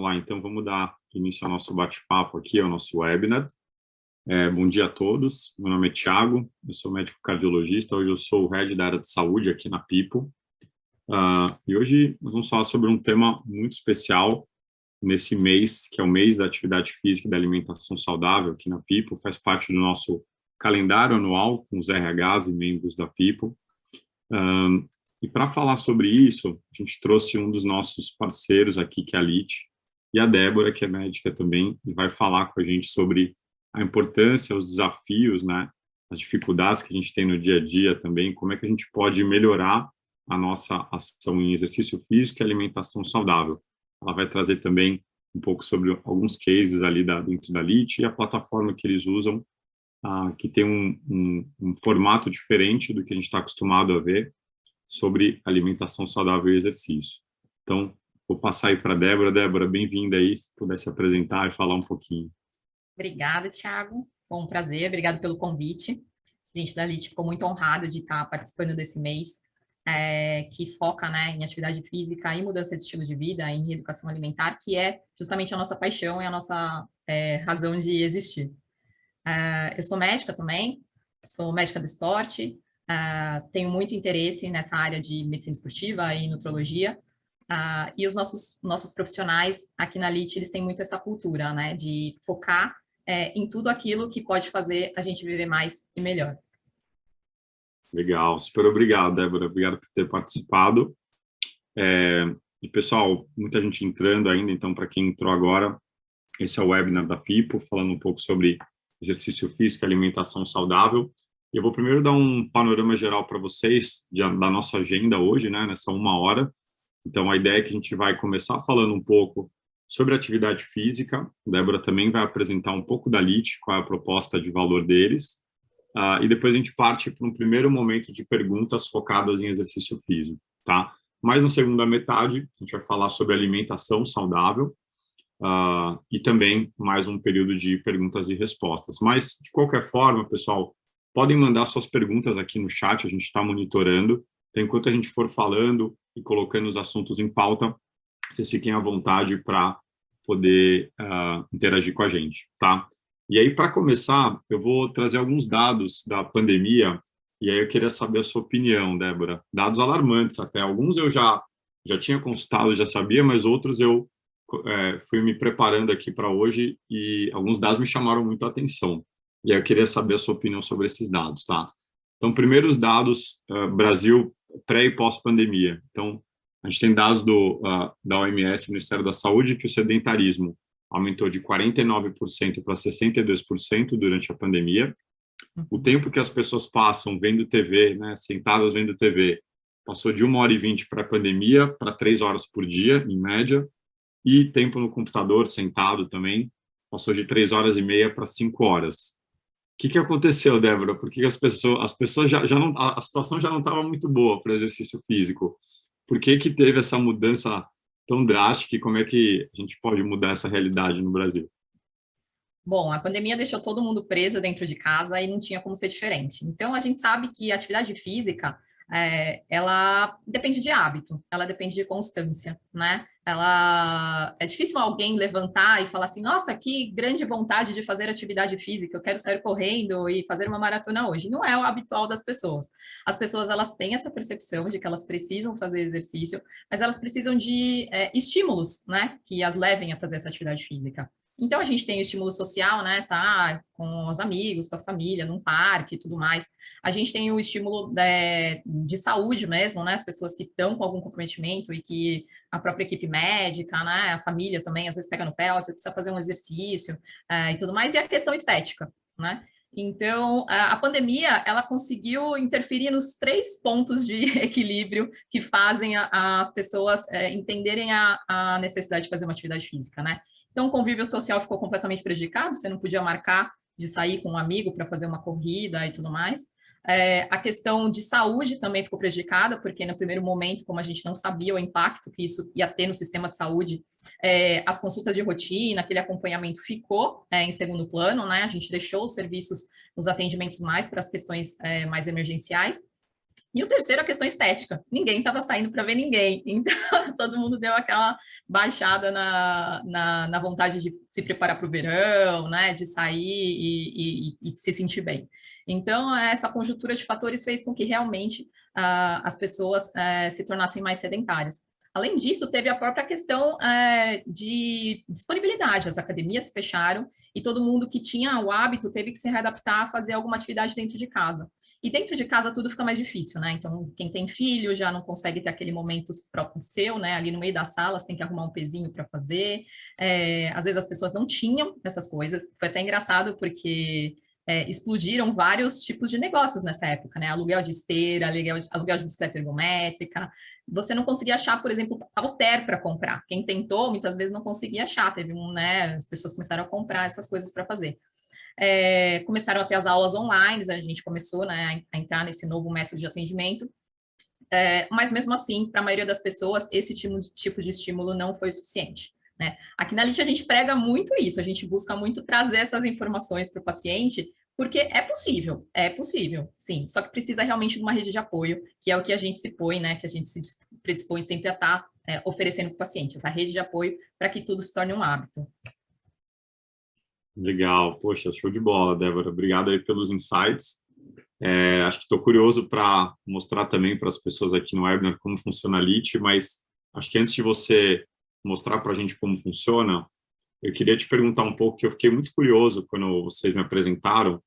Vamos lá, então vamos dar início ao nosso bate-papo aqui, ao nosso webinar. Bom dia a todos, meu nome é Thiago, eu sou médico cardiologista, hoje eu sou o Head da área de saúde aqui na People. E hoje nós vamos falar sobre um tema muito especial nesse mês, que é o mês da atividade física e da alimentação saudável aqui na People, faz parte do nosso calendário anual com os RHs e membros da People. E para falar sobre isso, a gente trouxe um dos nossos parceiros aqui, que é a LIT, e a Débora, que é médica também, e vai falar com a gente sobre a importância, os desafios, né, as dificuldades que a gente tem no dia a dia também, como é que a gente pode melhorar a nossa ação em exercício físico e alimentação saudável. Ela vai trazer também um pouco sobre alguns cases ali dentro da LIT e a plataforma que eles usam, que tem um formato diferente do que a gente está acostumado a ver, sobre alimentação saudável e exercício. Então, vou passar aí para a Débora. Débora, bem-vinda aí, se pudesse apresentar e falar um pouquinho. Obrigada, Thiago. Bom, prazer, obrigado pelo convite. A gente da LIT ficou muito honrado de estar participando desse mês, que foca, né, em atividade física e mudança de estilo de vida, em reeducação alimentar, que é justamente a nossa paixão e a nossa razão de existir. Eu sou médica também, sou médica do esporte, tenho muito interesse nessa área de medicina esportiva e nutrologia, e os nossos profissionais aqui na LIT, eles têm muito essa cultura, né, de focar em tudo aquilo que pode fazer a gente viver mais e melhor. Legal, super obrigado, Débora, obrigado por ter participado. E pessoal, muita gente entrando ainda, então para quem entrou agora, esse é o webinar da People, falando um pouco sobre exercício físico e alimentação saudável. Eu vou primeiro dar um panorama geral para vocês da nossa agenda hoje, né, nessa 1 hora. Então, a ideia é que a gente vai começar falando um pouco sobre atividade física. A Débora também vai apresentar um pouco da LIT, qual é a proposta de valor deles. E depois a gente parte para um primeiro momento de perguntas focadas em exercício físico, tá? Mas na segunda metade, a gente vai falar sobre alimentação saudável, e também mais um período de perguntas e respostas. Mas, de qualquer forma, pessoal, podem mandar suas perguntas aqui no chat, a gente está monitorando. Então, enquanto a gente for falando e colocando os assuntos em pauta, vocês fiquem à vontade para poder interagir com a gente, tá? E aí, para começar, eu vou trazer alguns dados da pandemia, e aí eu queria saber a sua opinião, Débora. Dados alarmantes até. Alguns eu já tinha consultado, já sabia, mas outros eu fui me preparando aqui para hoje e alguns dados me chamaram muito a atenção. E aí eu queria saber a sua opinião sobre esses dados, tá? Então, primeiro os dados Brasil pré e pós-pandemia. Então, a gente tem dados da OMS, Ministério da Saúde, que o sedentarismo aumentou de 49% para 62% durante a pandemia. O tempo que as pessoas passam vendo TV, né, sentadas vendo TV, passou de 1h20 para a pandemia para 3 horas por dia, em média. E tempo no computador, sentado também, passou de 3h30 para 5 horas. O que aconteceu, Débora? Porque as pessoas já não, a situação já não estava muito boa para exercício físico. Por que teve essa mudança tão drástica e como é que a gente pode mudar essa realidade no Brasil? Bom, a pandemia deixou todo mundo preso dentro de casa e não tinha como ser diferente. Então, a gente sabe que a atividade física, ela depende de hábito, ela depende de constância, né? É difícil alguém levantar e falar assim, nossa, que grande vontade de fazer atividade física, eu quero sair correndo e fazer uma maratona hoje. Não é o habitual das pessoas. As pessoas, elas têm essa percepção de que elas precisam fazer exercício, mas elas precisam de estímulos, né, que as levem a fazer essa atividade física. Então, a gente tem o estímulo social, né, tá com os amigos, com a família, num parque e tudo mais. A gente tem o estímulo de saúde mesmo, né, as pessoas que estão com algum comprometimento e que a própria equipe médica, né, a família também, às vezes pega no pé, você precisa fazer um exercício e tudo mais, e a questão estética, né. Então, a pandemia, ela conseguiu interferir nos 3 pontos de equilíbrio que fazem as pessoas entenderem a necessidade de fazer uma atividade física, né. Então, o convívio social ficou completamente prejudicado, você não podia marcar de sair com um amigo para fazer uma corrida e tudo mais. A questão de saúde também ficou prejudicada, porque no primeiro momento, como a gente não sabia o impacto que isso ia ter no sistema de saúde, as consultas de rotina, aquele acompanhamento ficou em segundo plano, né? A gente deixou os serviços, os atendimentos mais para as questões mais emergenciais. E o terceiro, a questão estética. Ninguém estava saindo para ver ninguém. Então, todo mundo deu aquela baixada na vontade de se preparar para o verão, né? De sair e se sentir bem. Então, essa conjuntura de fatores fez com que realmente as pessoas se tornassem mais sedentárias. Além disso, teve a própria questão de disponibilidade. As academias se fecharam e todo mundo que tinha o hábito teve que se readaptar a fazer alguma atividade dentro de casa. E dentro de casa tudo fica mais difícil, né? Então, quem tem filho já não consegue ter aquele momento próprio seu, né? Ali no meio da sala, você tem que arrumar um pezinho para fazer. Às vezes as pessoas não tinham essas coisas. Foi até engraçado porque explodiram vários tipos de negócios nessa época, né? Aluguel de esteira, aluguel de bicicleta ergométrica. Você não conseguia achar, por exemplo, halter para comprar. Quem tentou, muitas vezes não conseguia achar. Teve né? As pessoas começaram a comprar essas coisas para fazer. Começaram a ter as aulas online, a gente começou, né, a entrar nesse novo método de atendimento, mas mesmo assim, para a maioria das pessoas, esse tipo de estímulo não foi suficiente. Né? Aqui na LIT a gente prega muito isso, a gente busca muito trazer essas informações para o paciente, porque é possível, sim, só que precisa realmente de uma rede de apoio, que é o que a gente se põe, né, que a gente se predispõe sempre a estar oferecendo para o paciente, essa rede de apoio para que tudo se torne um hábito. Legal, poxa, show de bola, Débora. Obrigado aí pelos insights. Acho que estou curioso para mostrar também para as pessoas aqui no webinar como funciona a LIT, mas acho que antes de você mostrar para a gente como funciona, eu queria te perguntar um pouco, que eu fiquei muito curioso quando vocês me apresentaram,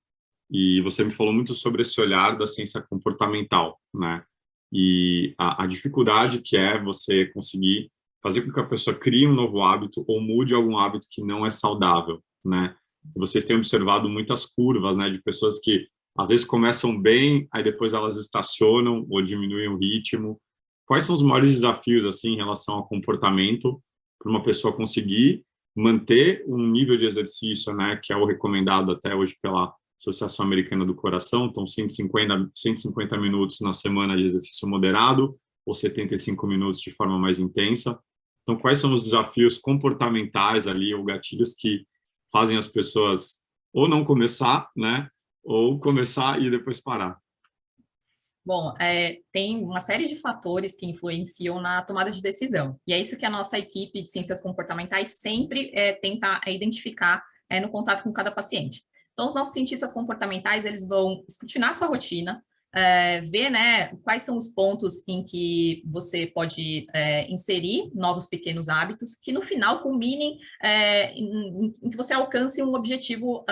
e você me falou muito sobre esse olhar da ciência comportamental, né? E a dificuldade que é você conseguir fazer com que a pessoa crie um novo hábito ou mude algum hábito que não é saudável, né? Vocês têm observado muitas curvas, né, de pessoas que às vezes começam bem, aí depois elas estacionam ou diminuem o ritmo. Quais são os maiores desafios, assim, em relação ao comportamento para uma pessoa conseguir manter um nível de exercício, né, que é o recomendado até hoje pela Associação Americana do Coração, então 150 minutos na semana de exercício moderado ou 75 minutos de forma mais intensa. Então, quais são os desafios comportamentais ali, ou gatilhos que fazem as pessoas ou não começar, né, ou começar e depois parar? Bom, tem uma série de fatores que influenciam na tomada de decisão. E é isso que a nossa equipe de ciências comportamentais sempre tenta identificar no contato com cada paciente. Então, os nossos cientistas comportamentais, eles vão escrutinar sua rotina, ver, né, quais são os pontos em que você pode inserir novos pequenos hábitos que, no final, culminem em que você alcance um objetivo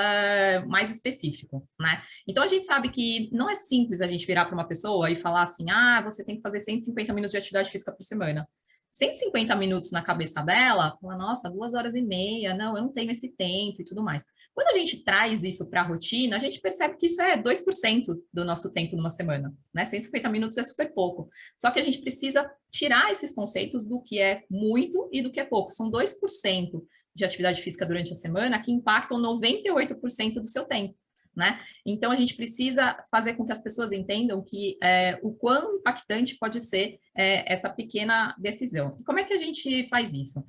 mais específico, né? Então, a gente sabe que não é simples a gente virar para uma pessoa e falar assim, você tem que fazer 150 minutos de atividade física por semana. 150 minutos na cabeça dela, fala, nossa, 2 horas e meia, não, eu não tenho esse tempo e tudo mais. Quando a gente traz isso para a rotina, a gente percebe que isso é 2% do nosso tempo numa semana, né? 150 minutos é super pouco. Só que a gente precisa tirar esses conceitos do que é muito e do que é pouco. São 2% de atividade física durante a semana que impactam 98% do seu tempo. Né? Então, a gente precisa fazer com que as pessoas entendam que o quão impactante pode ser essa pequena decisão. E como é que a gente faz isso?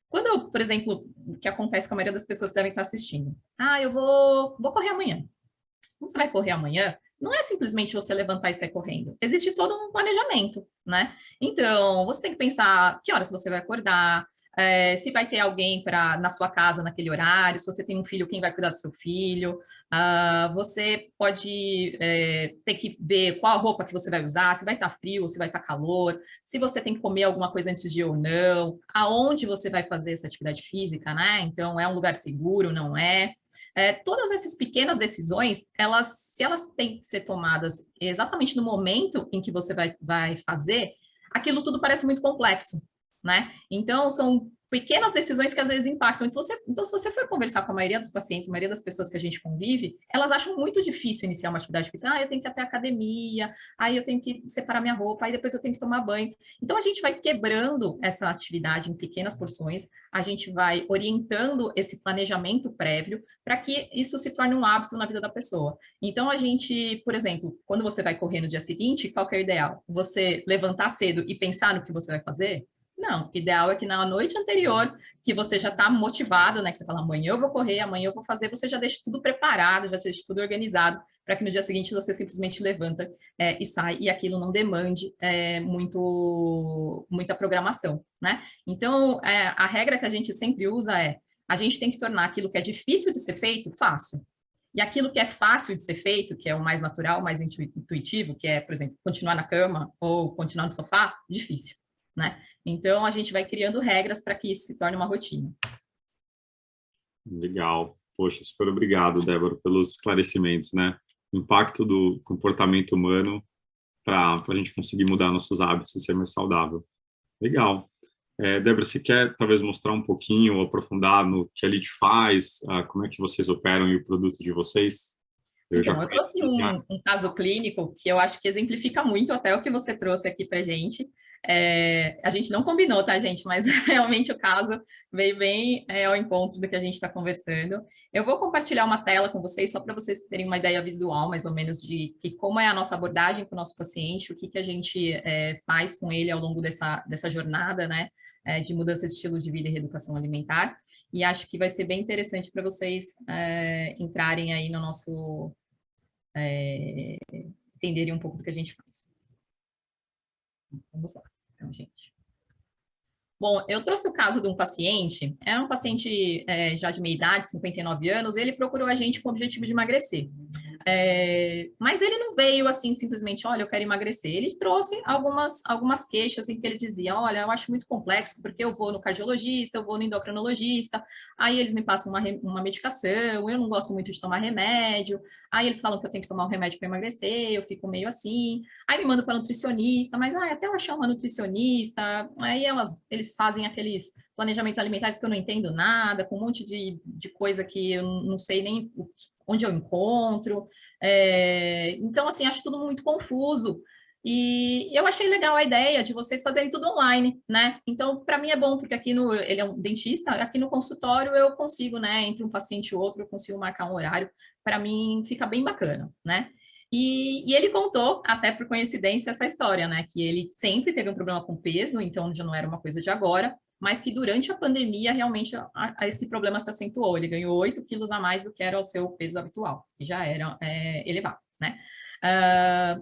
Quando, por exemplo, o que acontece com a maioria das pessoas que devem estar assistindo? Eu vou correr amanhã. Quando você vai correr amanhã, não é simplesmente você levantar e sair correndo. Existe todo um planejamento, né? Então, você tem que pensar que horas você vai acordar, se vai ter alguém na sua casa naquele horário, se você tem um filho, quem vai cuidar do seu filho. Você pode ter que ver qual a roupa que você vai usar, se vai estar frio ou se vai estar calor, se você tem que comer alguma coisa antes de ir ou não, aonde você vai fazer essa atividade física, né? Então, é um lugar seguro, não é? Todas essas pequenas decisões, se elas têm que ser tomadas exatamente no momento em que você vai fazer, aquilo tudo parece muito complexo, né? Então, são pequenas decisões que às vezes impactam. Então, se você for conversar com a maioria dos pacientes, a maioria das pessoas que a gente convive, elas acham muito difícil iniciar uma atividade física. Eu tenho que ir até a academia, aí eu tenho que separar minha roupa, aí depois eu tenho que tomar banho. Então, a gente vai quebrando essa atividade em pequenas porções, a gente vai orientando esse planejamento prévio para que isso se torne um hábito na vida da pessoa. Então, a gente, por exemplo, quando você vai correr no dia seguinte, qual que é o ideal? Você levantar cedo e pensar no que você vai fazer? Não, o ideal é que na noite anterior, que você já está motivado, né? Que você fala, amanhã eu vou correr, amanhã eu vou fazer, você já deixa tudo preparado, já deixa tudo organizado, para que no dia seguinte você simplesmente levanta e sai, e aquilo não demande muita programação, né? Então, a regra que a gente sempre usa a gente tem que tornar aquilo que é difícil de ser feito, fácil. E aquilo que é fácil de ser feito, que é o mais natural, o mais intuitivo, que é, por exemplo, continuar na cama ou continuar no sofá, difícil, né? Então, a gente vai criando regras para que isso se torne uma rotina. Legal. Poxa, super obrigado, Débora, pelos esclarecimentos, né? O impacto do comportamento humano para a gente conseguir mudar nossos hábitos e ser mais saudável. Legal. Débora, você quer talvez mostrar um pouquinho, ou aprofundar no que a Lead faz, como é que vocês operam e o produto de vocês? Eu trouxe um caso clínico que eu acho que exemplifica muito até o que você trouxe aqui para a gente. A gente não combinou, tá, gente? Mas realmente o caso veio bem ao encontro do que a gente está conversando. Eu vou compartilhar uma tela com vocês, só para vocês terem uma ideia visual, mais ou menos, de como é a nossa abordagem com o nosso paciente, o que a gente faz com ele ao longo dessa jornada, né? De mudança de estilo de vida e reeducação alimentar. E acho que vai ser bem interessante para vocês entrarem aí no nosso... entenderem um pouco do que a gente faz. Vamos lá, então, gente. Bom, eu trouxe o caso de um paciente, era um paciente já de meia idade, 59 anos, ele procurou a gente com o objetivo de emagrecer. Mas ele não veio assim, simplesmente, olha, eu quero emagrecer. Ele trouxe algumas queixas em que ele dizia, olha, eu acho muito complexo, porque eu vou no cardiologista, eu vou no endocrinologista, aí eles me passam uma medicação, eu não gosto muito de tomar remédio, aí eles falam que eu tenho que tomar um remédio para emagrecer, eu fico meio assim, aí me mandam para nutricionista, mas até eu achar uma nutricionista, aí eles fazem aqueles planejamentos alimentares que eu não entendo nada, com um monte de coisa que eu não sei nem onde eu encontro. Então, assim, acho tudo muito confuso. E eu achei legal a ideia de vocês fazerem tudo online, né? Então, para mim é bom, porque ele é um dentista, aqui no consultório eu consigo, né? Entre um paciente e outro, eu consigo marcar um horário. Para mim fica bem bacana, né? E ele contou, até por coincidência, essa história, né? Que ele sempre teve um problema com peso, então já não era uma coisa de agora, mas que durante a pandemia realmente esse problema se acentuou. Ele ganhou 8 quilos a mais do que era o seu peso habitual, que já era elevado, né?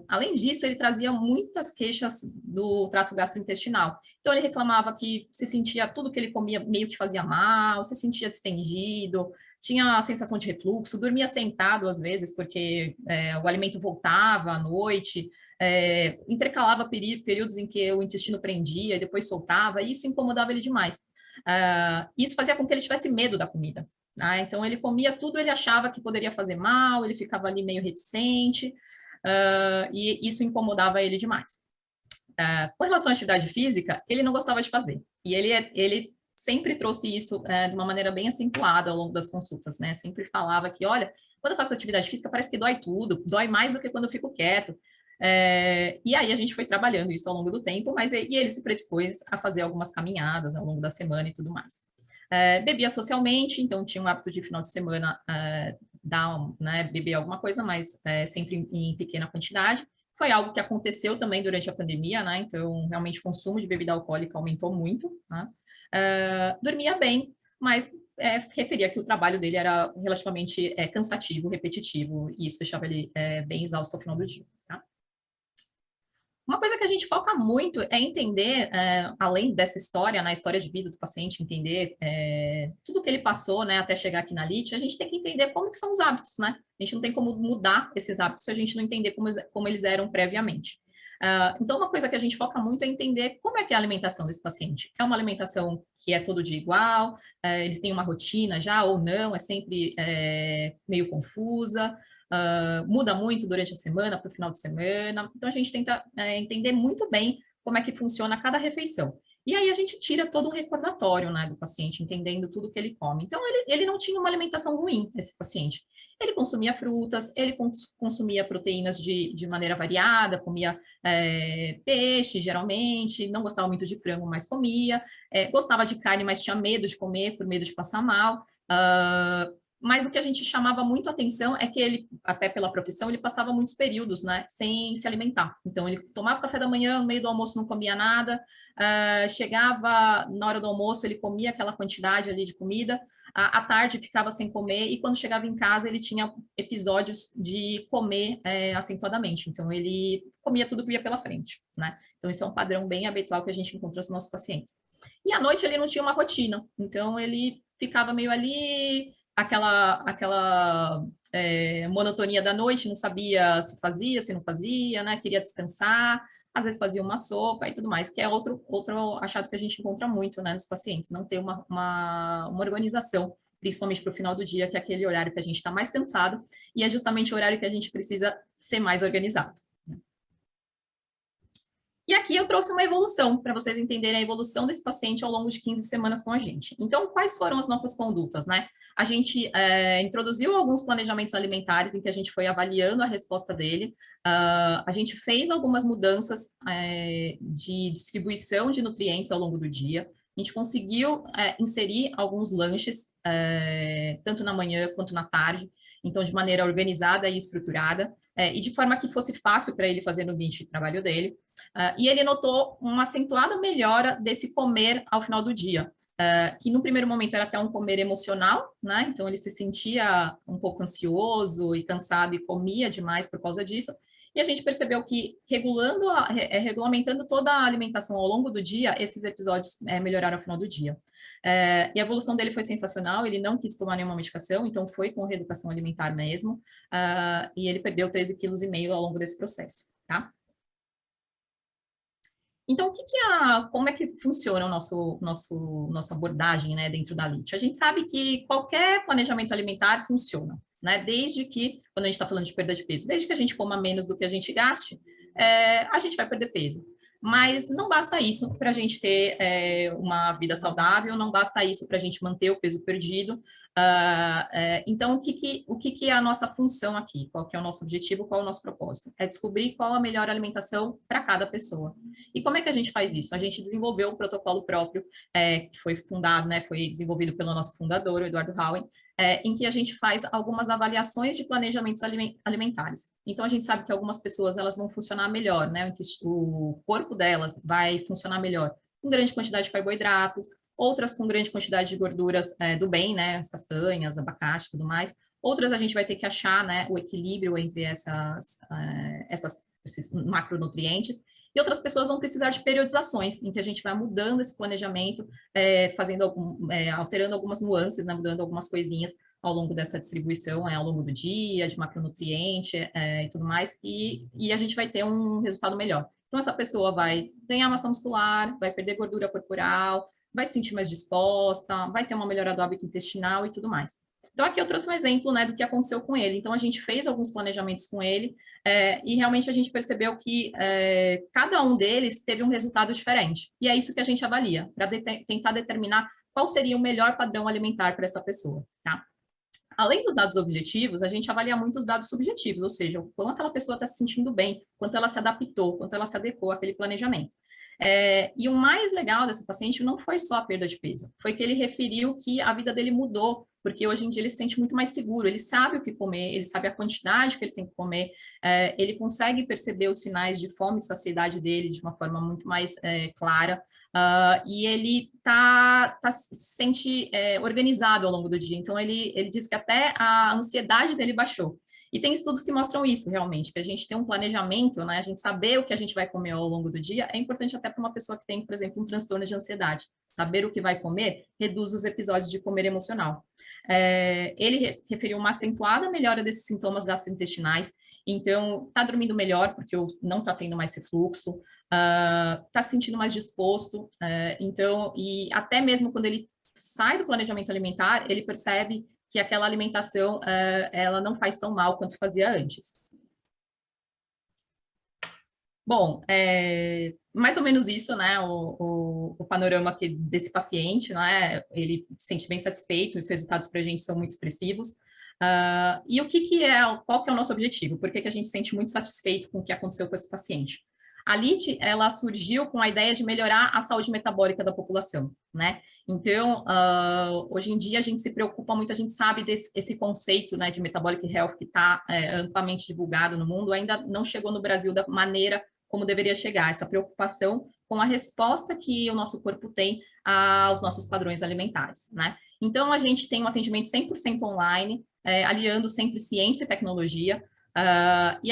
Além disso, ele trazia muitas queixas do trato gastrointestinal. Então, ele reclamava que se sentia tudo que ele comia meio que fazia mal, se sentia distendido, tinha a sensação de refluxo, dormia sentado às vezes, porque o alimento voltava à noite, intercalava períodos em que o intestino prendia e depois soltava, e isso incomodava ele demais. Isso fazia com que ele tivesse medo da comida. Então, ele comia tudo, ele achava que poderia fazer mal, ele ficava ali meio reticente, e isso incomodava ele demais. Com relação à atividade física, ele não gostava de fazer, e ele sempre trouxe isso de uma maneira bem acentuada ao longo das consultas, né? Sempre falava que, olha, quando eu faço atividade física parece que dói tudo, dói mais do que quando eu fico quieto. E aí a gente foi trabalhando isso ao longo do tempo, e ele se predispôs a fazer algumas caminhadas ao longo da semana e tudo mais. Bebia socialmente, então tinha um hábito de final de semana beber alguma coisa, mas sempre em pequena quantidade. Foi algo que aconteceu também durante a pandemia, né? Então, realmente, o consumo de bebida alcoólica aumentou muito, né? Dormia bem, mas referia que o trabalho dele era relativamente cansativo, repetitivo, e isso deixava ele bem exausto ao final do dia, tá? Uma coisa que a gente foca muito é entender, além dessa história, na história de vida do paciente, entender tudo que ele passou, né, até chegar aqui na LIT, a gente tem que entender como que são os hábitos, né? A gente não tem como mudar esses hábitos se a gente não entender como eles eram previamente. Então, uma coisa que a gente foca muito é entender como é que é a alimentação desse paciente. É uma alimentação que é todo dia igual, eles têm uma rotina já ou não, é sempre meio confusa, muda muito durante a semana, para o final de semana. Então, a gente tenta entender muito bem como é que funciona cada refeição. E aí a gente tira todo um recordatório, né, do paciente, entendendo tudo que ele come. Então, ele não tinha uma alimentação ruim, esse paciente. Ele consumia frutas, ele consumia proteínas de maneira variada, comia peixe, geralmente, não gostava muito de frango, mas comia, gostava de carne, mas tinha medo de comer, por medo de passar mal. mas o que a gente chamava muito atenção é que ele, até pela profissão, ele passava muitos períodos, né, sem se alimentar. Então, ele tomava café da manhã, no meio do almoço não comia nada, chegava na hora do almoço, ele comia aquela quantidade ali de comida, à tarde ficava sem comer, e quando chegava em casa, ele tinha episódios de comer acentuadamente. Então, ele comia tudo que ia pela frente, né? Então, isso é um padrão bem habitual que a gente encontra nos nossos pacientes. E à noite ele não tinha uma rotina, então ele ficava meio ali, aquela monotonia da noite, não sabia se fazia, se não fazia, né? Queria descansar, às vezes fazia uma sopa e tudo mais, que é outro achado que a gente encontra muito, né, nos pacientes, não ter uma organização, principalmente para o final do dia, que é aquele horário que a gente está mais cansado, e é justamente o horário que a gente precisa ser mais organizado. E aqui eu trouxe uma evolução, para vocês entenderem a evolução desse paciente ao longo de 15 semanas com a gente. Então, quais foram as nossas condutas, né? A gente introduziu alguns planejamentos alimentares em que a gente foi avaliando a resposta dele. A gente fez algumas mudanças de distribuição de nutrientes ao longo do dia. A gente conseguiu inserir alguns lanches, tanto na manhã quanto na tarde, então de maneira organizada e estruturada, e de forma que fosse fácil para ele fazer no ambiente de trabalho dele. E ele notou uma acentuada melhora desse comer ao final do dia, que no primeiro momento era até um comer emocional, né? Então ele se sentia um pouco ansioso e cansado e comia demais por causa disso. E a gente percebeu que regulamentando toda a alimentação ao longo do dia, esses episódios melhoraram ao final do dia. E a evolução dele foi sensacional, ele não quis tomar nenhuma medicação, então foi com reeducação alimentar mesmo, e ele perdeu 13,5 kg ao longo desse processo, tá? Então, como é que funciona a nossa abordagem, né, dentro da LEAD? A gente sabe que qualquer planejamento alimentar funciona, né? Desde que, quando a gente está falando de perda de peso, desde que a gente coma menos do que a gente gaste, a gente vai perder peso. Mas não basta isso para a gente ter uma vida saudável, não basta isso para a gente manter o peso perdido. Então, o que é a nossa função aqui? Qual que é o nosso objetivo? Qual é o nosso propósito? É descobrir qual a melhor alimentação para cada pessoa. E como é que a gente faz isso? A gente desenvolveu um protocolo próprio, que foi fundado, né, foi desenvolvido pelo nosso fundador, o Eduardo Howen, em que a gente faz algumas avaliações de planejamentos alimentares. Então, a gente sabe que algumas pessoas elas vão funcionar melhor, né? O corpo delas vai funcionar melhor com grande quantidade de carboidratos, outras com grande quantidade de gorduras do bem, né? As castanhas, abacate e tudo mais. Outras a gente vai ter que achar, né, o equilíbrio entre esses macronutrientes. E outras pessoas vão precisar de periodizações, em que a gente vai mudando esse planejamento, alterando algumas nuances, né, mudando algumas coisinhas ao longo dessa distribuição, ao longo do dia, de macronutriente e tudo mais, e a gente vai ter um resultado melhor. Então, essa pessoa vai ganhar massa muscular, vai perder gordura corporal, vai se sentir mais disposta, vai ter uma melhora do hábito intestinal e tudo mais. Então, aqui eu trouxe um exemplo, né, do que aconteceu com ele. Então, a gente fez alguns planejamentos com ele e realmente a gente percebeu que cada um deles teve um resultado diferente. E é isso que a gente avalia, para tentar determinar qual seria o melhor padrão alimentar para essa pessoa, tá? Além dos dados objetivos, a gente avalia muito os dados subjetivos, ou seja, o quanto aquela pessoa está se sentindo bem, quanto ela se adaptou, quanto ela se adequou àquele planejamento. E o mais legal desse paciente não foi só a perda de peso, foi que ele referiu que a vida dele mudou, porque hoje em dia ele se sente muito mais seguro, ele sabe o que comer, ele sabe a quantidade que ele tem que comer, ele consegue perceber os sinais de fome e saciedade dele de uma forma muito mais clara, e ele se sente organizado ao longo do dia, então ele diz que até a ansiedade dele baixou. E tem estudos que mostram isso, realmente, que a gente tem um planejamento, né, a gente saber o que a gente vai comer ao longo do dia é importante até para uma pessoa que tem, por exemplo, um transtorno de ansiedade. Saber o que vai comer reduz os episódios de comer emocional. Ele referiu uma acentuada melhora desses sintomas gastrointestinais, então está dormindo melhor, porque não está tendo mais refluxo, está se sentindo mais disposto, então, e até mesmo quando ele sai do planejamento alimentar, ele percebe que aquela alimentação, ela não faz tão mal quanto fazia antes. Bom, mais ou menos isso, né, o panorama aqui desse paciente, né, ele se sente bem satisfeito, os resultados para a gente são muito expressivos. E qual que é o nosso objetivo? Por que a gente se sente muito satisfeito com o que aconteceu com esse paciente? A LIT, ela surgiu com a ideia de melhorar a saúde metabólica da população, né? Então, hoje em dia a gente se preocupa muito, a gente sabe desse conceito, né, de metabolic health que está amplamente divulgado no mundo, ainda não chegou no Brasil da maneira como deveria chegar, essa preocupação com a resposta que o nosso corpo tem aos nossos padrões alimentares, né? Então, a gente tem um atendimento 100% online, aliando sempre ciência e tecnologia, e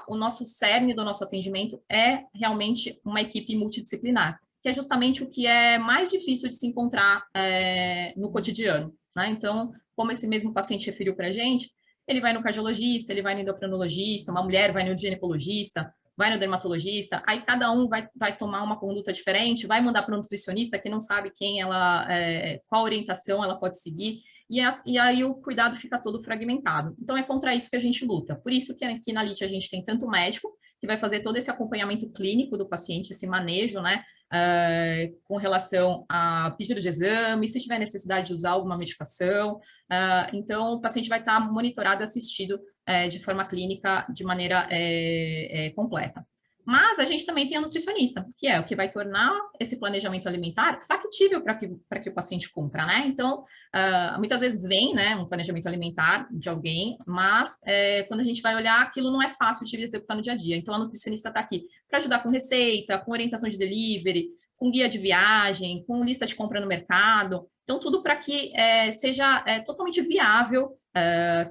o nosso cerne do nosso atendimento é realmente uma equipe multidisciplinar, que é justamente o que é mais difícil de se encontrar no cotidiano, né? Então, como esse mesmo paciente referiu para a gente, ele vai no cardiologista, ele vai no endocrinologista, uma mulher vai no ginecologista, vai no dermatologista, aí cada um vai tomar uma conduta diferente, vai mandar para um nutricionista que não sabe qual orientação ela pode seguir, e aí o cuidado fica todo fragmentado. Então, é contra isso que a gente luta. Por isso que aqui na LIT a gente tem tanto médico, que vai fazer todo esse acompanhamento clínico do paciente, esse manejo, né, com relação a pedido de exame, se tiver necessidade de usar alguma medicação. Então, o paciente vai estar monitorado e assistido de forma clínica, de maneira completa. Mas a gente também tem a nutricionista, que é o que vai tornar esse planejamento alimentar factível para que o paciente cumpra, né? Então, muitas vezes vem, né, um planejamento alimentar de alguém, mas quando a gente vai olhar, aquilo não é fácil de executar no dia a dia. Então, a nutricionista está aqui para ajudar com receita, com orientação de delivery, com guia de viagem, com lista de compra no mercado. Então, tudo para que seja totalmente viável,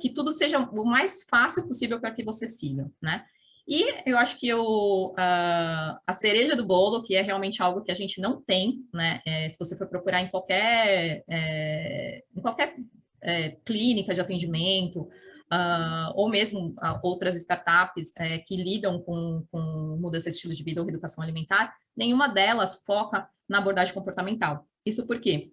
que tudo seja o mais fácil possível para que você siga, né? E eu acho que a cereja do bolo, que é realmente algo que a gente não tem, né? Se você for procurar em qualquer clínica de atendimento, ou mesmo outras startups que lidam com mudança de estilo de vida ou reeducação alimentar, nenhuma delas foca na abordagem comportamental. Isso por quê?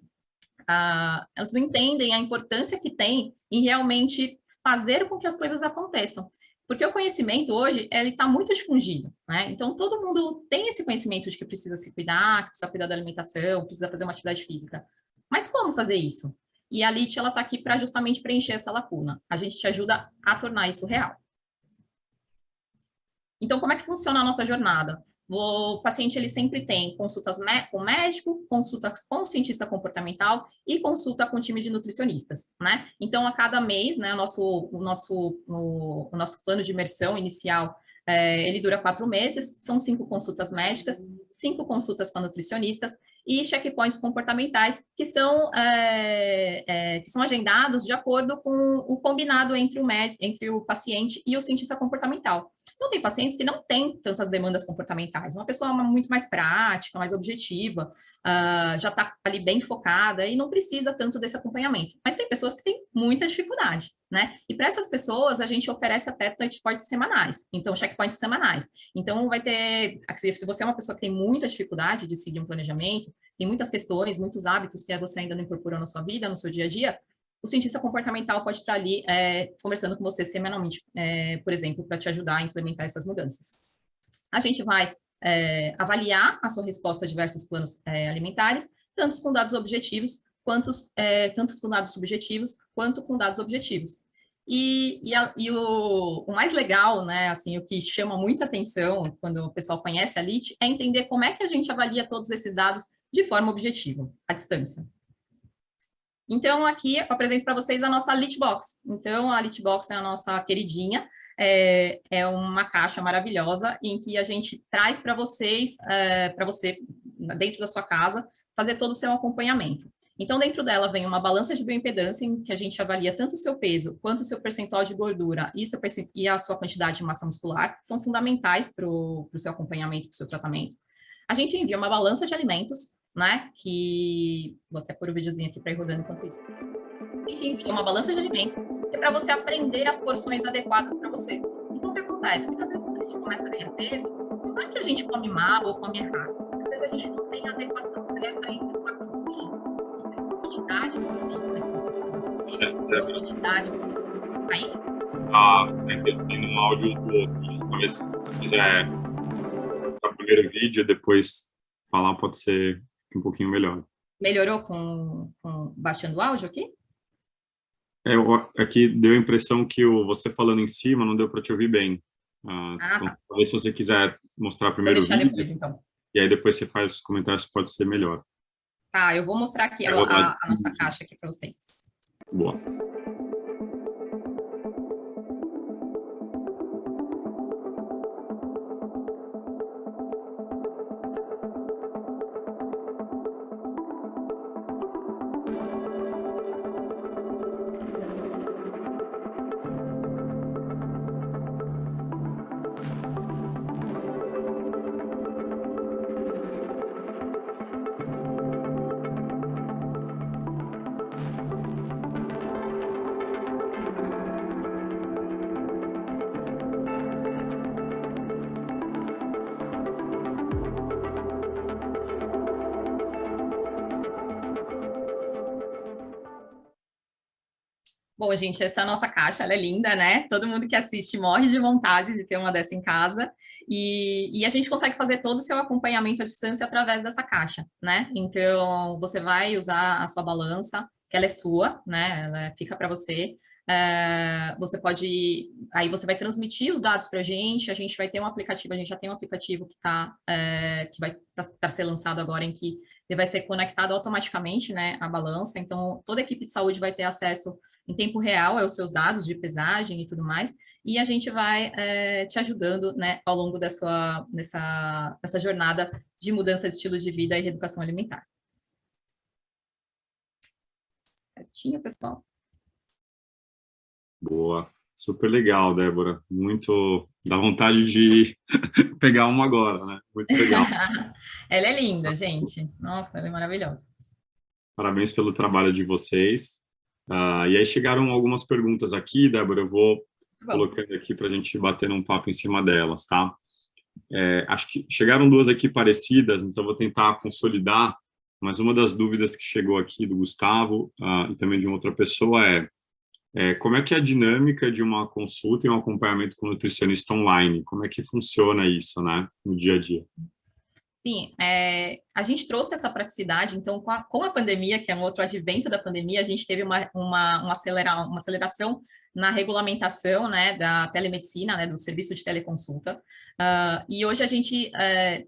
Elas não entendem a importância que tem em realmente fazer com que as coisas aconteçam. Porque o conhecimento hoje, ele está muito difundido, né? Então, todo mundo tem esse conhecimento de que precisa se cuidar, que precisa cuidar da alimentação, precisa fazer uma atividade física. Mas como fazer isso? E a LIT, ela está aqui para justamente preencher essa lacuna. A gente te ajuda a tornar isso real. Então, como é que funciona a nossa jornada? O paciente, ele sempre tem consultas com médico, consulta com cientista comportamental e consulta com time de nutricionistas, né? Então, a cada mês, né, o nosso plano de imersão inicial, ele dura 4 meses, são 5 consultas médicas, 5 consultas com nutricionistas e checkpoints comportamentais que são agendados de acordo com o combinado entre o paciente e o cientista comportamental. Então, tem pacientes que não têm tantas demandas comportamentais. Uma pessoa muito mais prática, mais objetiva, já está ali bem focada e não precisa tanto desse acompanhamento. Mas tem pessoas que têm muita dificuldade, né? E para essas pessoas, a gente oferece até checkpoints semanais. Então, checkpoints semanais. Então, vai ter... Se você é uma pessoa que tem muita dificuldade de seguir um planejamento, tem muitas questões, muitos hábitos que você ainda não incorporou na sua vida, no seu dia a dia, o cientista comportamental pode estar ali conversando com você semanalmente, por exemplo, para te ajudar a implementar essas mudanças. A gente vai avaliar a sua resposta a diversos planos alimentares, tanto com dados objetivos, tanto com dados subjetivos, quanto com dados objetivos. E o mais legal, né, assim, o que chama muita atenção quando o pessoal conhece a LIT, é entender como é que a gente avalia todos esses dados de forma objetiva, à distância. Então, aqui eu apresento para vocês a nossa Litbox. Então, a Litbox é a nossa queridinha, é uma caixa maravilhosa em que a gente traz para você, dentro da sua casa, fazer todo o seu acompanhamento. Então, dentro dela vem uma balança de bioimpedância, em que a gente avalia tanto o seu peso, quanto o seu percentual de gordura e a sua quantidade de massa muscular, que são fundamentais para o seu acompanhamento, para o seu tratamento. A gente envia uma balança de alimentos, né, que... Vou até pôr o videozinho aqui para ir rodando enquanto isso. A gente envia uma balança de alimentos, que é para você aprender as porções adequadas para você. Então, o que acontece? Muitas vezes, quando a gente começa a ganhar peso, não é que a gente come mal ou come errado. Às vezes, a gente não tem a adequação certa entre o a quantidade de comida, a quantidade... Aí? Tem um áudio do outro. Talvez, se você quiser o primeiro vídeo, depois falar, pode ser um pouquinho melhor. Melhorou baixando o áudio aqui? Aqui deu a impressão que você falando em cima não deu para te ouvir bem. Ah, Então, tá. talvez se você quiser mostrar Vou primeiro o deixar vídeo, depois, então. e aí depois você faz os comentários, pode ser melhor. Tá, eu vou mostrar aqui Vai rodar de a nossa vídeo. caixa aqui para vocês. Boa. Bom, gente, essa é a nossa caixa, ela é linda, né? Todo mundo que assiste morre de vontade de ter uma dessa em casa. E a gente consegue fazer todo o seu acompanhamento à distância através dessa caixa, né? Então, você vai usar a sua balança, que ela é sua, né? Ela fica para você. Você pode, aí você vai transmitir os dados para a gente vai ter um aplicativo, a gente já tem um aplicativo que vai ser lançado agora, em que ele vai ser conectado automaticamente, né, à balança, então toda a equipe de saúde vai ter acesso em tempo real aos seus dados de pesagem e tudo mais, e a gente vai te ajudando, né, ao longo dessa jornada de mudança de estilos de vida e reeducação alimentar. Certinho, pessoal? Boa. Super legal, Débora. Muito. Dá vontade de pegar uma agora, né? Muito legal. Ela é linda, gente. Nossa, ela é maravilhosa. Parabéns pelo trabalho de vocês. E aí chegaram algumas perguntas aqui, Débora. Eu vou Bom, colocando aqui para a gente bater um papo em cima delas, tá? Acho que chegaram duas aqui parecidas, então vou tentar consolidar. Mas uma das dúvidas que chegou aqui do Gustavo e também de uma outra pessoa como é que é a dinâmica de uma consulta e um acompanhamento com nutricionista online? Como é que funciona isso, né, no dia a dia? sim, a gente trouxe essa praticidade, então, com a pandemia, que é um outro advento da pandemia, a gente teve uma aceleração na regulamentação, né, da telemedicina, né, do serviço de teleconsulta. E hoje a gente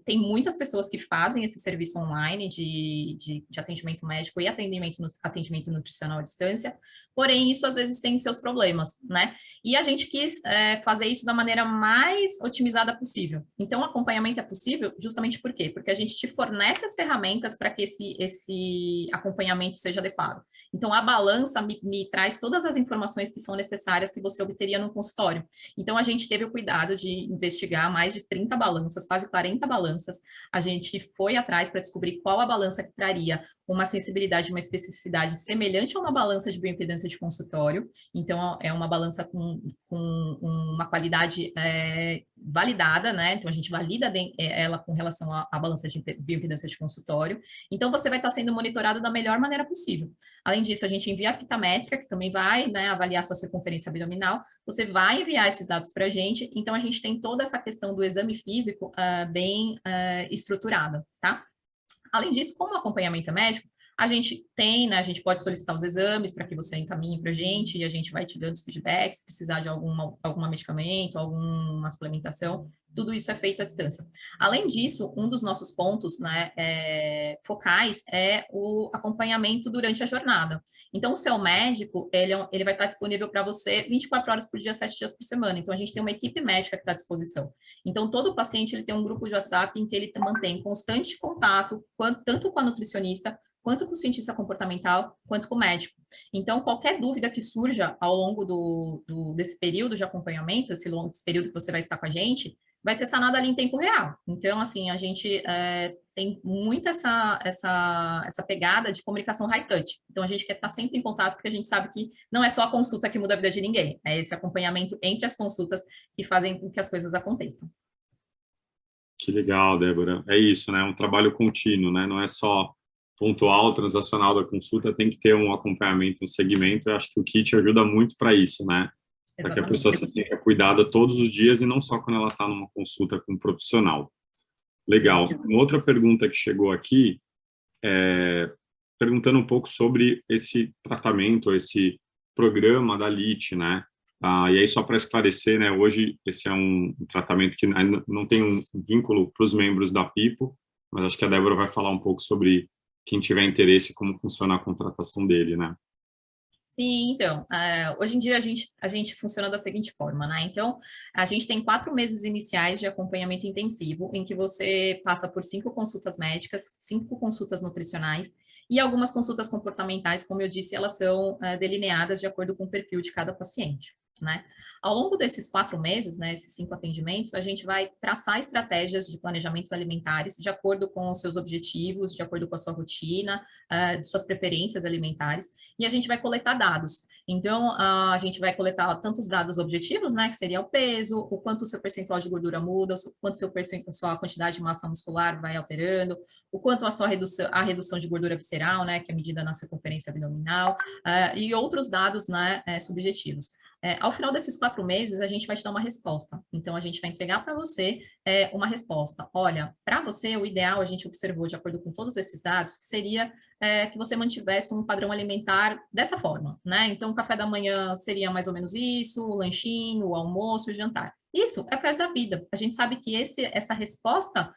tem muitas pessoas que fazem esse serviço online de atendimento médico e atendimento nutricional à distância, porém, isso às vezes tem seus problemas, né? E a gente quis fazer isso da maneira mais otimizada possível. Então, o acompanhamento é possível justamente por quê? Porque a gente te fornece as ferramentas para que esse acompanhamento seja adequado. Então, a balança me traz todas as informações que são necessárias que você obteria no consultório. Então, a gente teve o cuidado de investigar mais de 30 balanças, quase 40 balanças. A gente foi atrás para descobrir qual a balança que traria uma sensibilidade, uma especificidade semelhante a uma balança de bioimpedância de consultório. Então, é uma balança com uma qualidade validada, né? Então, a gente valida ela com relação à balança de bioimpedância de consultório. Então, você vai estar sendo monitorado da melhor maneira possível. Além disso, a gente envia a fita métrica, que também vai, né, avaliar a sua circunferência abdominal. Você vai enviar esses dados para a gente. Então, a gente tem toda essa questão do exame físico bem estruturada, tá? Além disso, como acompanhamento médico, a gente tem, né, a gente pode solicitar os exames para que você encaminhe para a gente e a gente vai te dando os feedbacks, se precisar de algum medicamento, alguma suplementação, tudo isso é feito à distância. Além disso, um dos nossos pontos, né, focais é o acompanhamento durante a jornada. Então, o seu médico, ele vai estar disponível para você 24 horas por dia, 7 dias por semana. Então, a gente tem uma equipe médica que está à disposição. Então, todo paciente ele tem um grupo de WhatsApp em que ele mantém constante contato, tanto com a nutricionista, quanto com o cientista comportamental, quanto com o médico. Então, qualquer dúvida que surja ao longo desse período de acompanhamento, esse período que você vai estar com a gente, vai ser sanada ali em tempo real. Então, assim, a gente tem muito essa pegada de comunicação high touch. Então, a gente quer estar sempre em contato, porque a gente sabe que não é só a consulta que muda a vida de ninguém, é esse acompanhamento entre as consultas que fazem com que as coisas aconteçam. Que legal, Débora. É isso, né? É um trabalho contínuo, né? Não é só pontual, transacional da consulta, tem que ter um acompanhamento, um segmento. Eu acho que o kit ajuda muito para isso, né? Para que a pessoa se Exatamente. sinta cuidada todos os dias e não só quando ela está numa consulta com um profissional. Legal. Exato. Uma outra pergunta que chegou aqui, perguntando um pouco sobre esse tratamento, esse programa da LIT, né? E aí, só para esclarecer, né, hoje esse é um tratamento que ainda não tem um vínculo para os membros da Pipo, mas acho que a Débora vai falar um pouco sobre quem tiver interesse, como funciona a contratação dele, né? Sim, então, hoje em dia a gente funciona da seguinte forma, né? Então, a gente tem 4 meses iniciais de acompanhamento intensivo, em que você passa por 5 consultas médicas, 5 consultas nutricionais e algumas consultas comportamentais, como eu disse, elas são delineadas de acordo com o perfil de cada paciente, né? Ao longo desses 4 meses, né, esses 5 atendimentos, a gente vai traçar estratégias de planejamentos alimentares de acordo com os seus objetivos, de acordo com a sua rotina, suas preferências alimentares, e a gente vai coletar dados. Então, a gente vai coletar tanto os dados objetivos, né, que seria o peso, o quanto o seu percentual de gordura muda, o quanto sua quantidade de massa muscular vai alterando, o quanto a redução de gordura visceral, né, que é medida na circunferência abdominal, e outros dados, né, subjetivos. Ao final desses 4 meses, a gente vai te dar uma resposta. Então, a gente vai entregar para você uma resposta. Olha, para você, o ideal, a gente observou, de acordo com todos esses dados, que seria que você mantivesse um padrão alimentar dessa forma, né? Então, o café da manhã seria mais ou menos isso, o lanchinho, o almoço, o jantar. Isso é para da vida. A gente sabe que essa resposta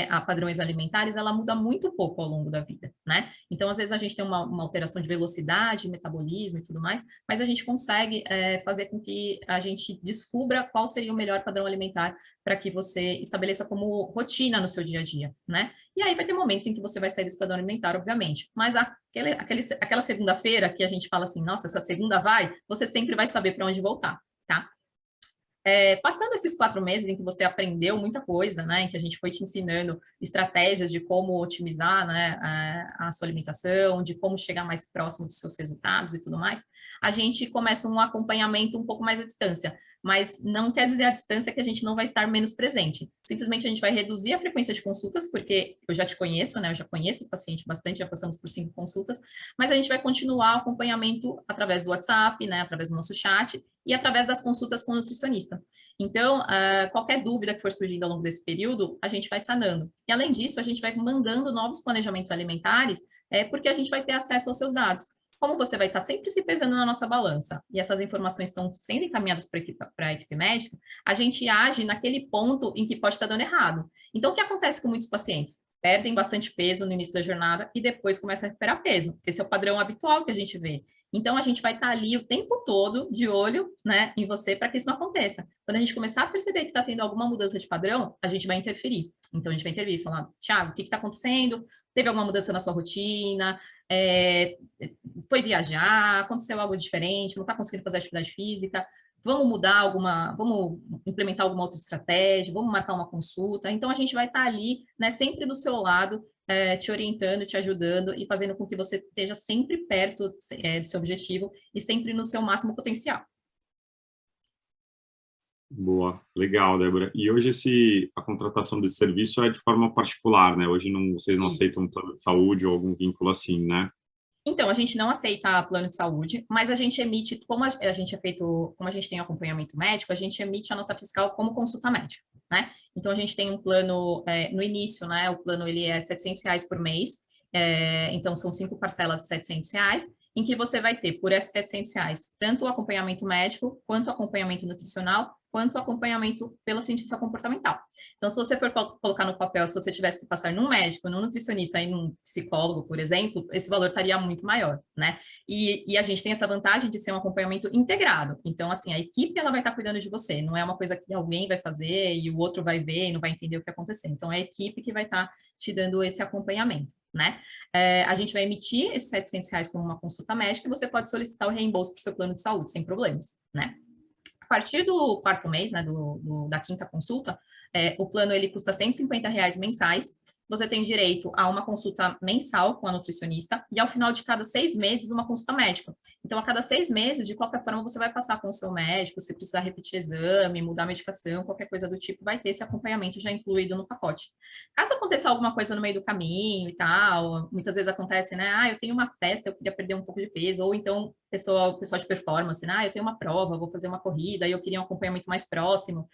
a padrões alimentares, ela muda muito pouco ao longo da vida, né? Então, às vezes, a gente tem uma alteração de velocidade, metabolismo e tudo mais, mas a gente consegue fazer com que a gente descubra qual seria o melhor padrão alimentar para que você estabeleça como rotina no seu dia a dia, né? E aí vai ter momentos em que você vai sair desse padrão alimentar, obviamente, mas aquela segunda-feira que a gente fala assim, nossa, essa segunda vai, você sempre vai saber para onde voltar, tá? Passando esses 4 meses em que você aprendeu muita coisa, né, em que a gente foi te ensinando estratégias de como otimizar, né, a sua alimentação, de como chegar mais próximo dos seus resultados e tudo mais, a gente começa um acompanhamento um pouco mais à distância, mas não quer dizer à distância que a gente não vai estar menos presente. Simplesmente a gente vai reduzir a frequência de consultas, porque eu já te conheço, né, eu já conheço o paciente bastante, já passamos por 5 consultas, mas a gente vai continuar o acompanhamento através do WhatsApp, né, através do nosso chat, e através das consultas com o nutricionista. Então, qualquer dúvida que for surgindo ao longo desse período, a gente vai sanando. E, além disso, a gente vai mandando novos planejamentos alimentares, porque a gente vai ter acesso aos seus dados. Como você vai estar sempre se pesando na nossa balança e essas informações estão sendo encaminhadas para a equipe médica, a gente age naquele ponto em que pode estar dando errado. Então, o que acontece com muitos pacientes? Perdem bastante peso no início da jornada e depois começam a recuperar peso. Esse é o padrão habitual que a gente vê. Então, a gente vai estar ali o tempo todo de olho, né, em você para que isso não aconteça. Quando a gente começar a perceber que está tendo alguma mudança de padrão, a gente vai interferir. Então, a gente vai intervir, falar, Thiago, o que está acontecendo? Teve alguma mudança na sua rotina? Foi viajar? Aconteceu algo diferente? Não está conseguindo fazer atividade física? Vamos implementar alguma outra estratégia? Vamos marcar uma consulta? Então, a gente vai estar ali, né, sempre do seu lado, te orientando, te ajudando e fazendo com que você esteja sempre perto do seu objetivo e sempre no seu máximo potencial. Boa, legal, Débora. E hoje a contratação desse serviço é de forma particular, né? Hoje vocês não aceitam plano de saúde ou algum vínculo assim, né? Então, a gente não aceita plano de saúde, mas a gente emite, como a gente tem acompanhamento médico, a gente emite a nota fiscal como consulta médica, né? Então, a gente tem um plano, no início, né? O plano, ele é R$ 700 por mês, então são 5 parcelas de R$ 700, em que você vai ter, por esses R$ 700, tanto o acompanhamento médico, quanto o acompanhamento nutricional, quanto o acompanhamento pela cientista comportamental. Então, se você for colocar no papel, se você tivesse que passar num médico, num nutricionista e num psicólogo, por exemplo, esse valor estaria muito maior, né? E a gente tem essa vantagem de ser um acompanhamento integrado. Então, assim, a equipe, ela vai estar cuidando de você. Não é uma coisa que alguém vai fazer e o outro vai ver e não vai entender o que aconteceu. Então, é a equipe que vai estar te dando esse acompanhamento, né? A gente vai emitir esses R$ 700 como uma consulta médica e você pode solicitar o reembolso para o seu plano de saúde, sem problemas, né? A partir do 4º mês, né, da 5ª consulta, o plano ele custa R$ 150 mensais. Você tem direito a uma consulta mensal com a nutricionista e ao final de cada 6 meses uma consulta médica. Então, a cada 6 meses, de qualquer forma, você vai passar com o seu médico, se precisar repetir exame, mudar a medicação, qualquer coisa do tipo, vai ter esse acompanhamento já incluído no pacote. Caso aconteça alguma coisa no meio do caminho e tal, muitas vezes acontece, né? Eu tenho uma festa, eu queria perder um pouco de peso, ou então pessoal de performance, né? Eu tenho uma prova, vou fazer uma corrida, e eu queria um acompanhamento mais próximo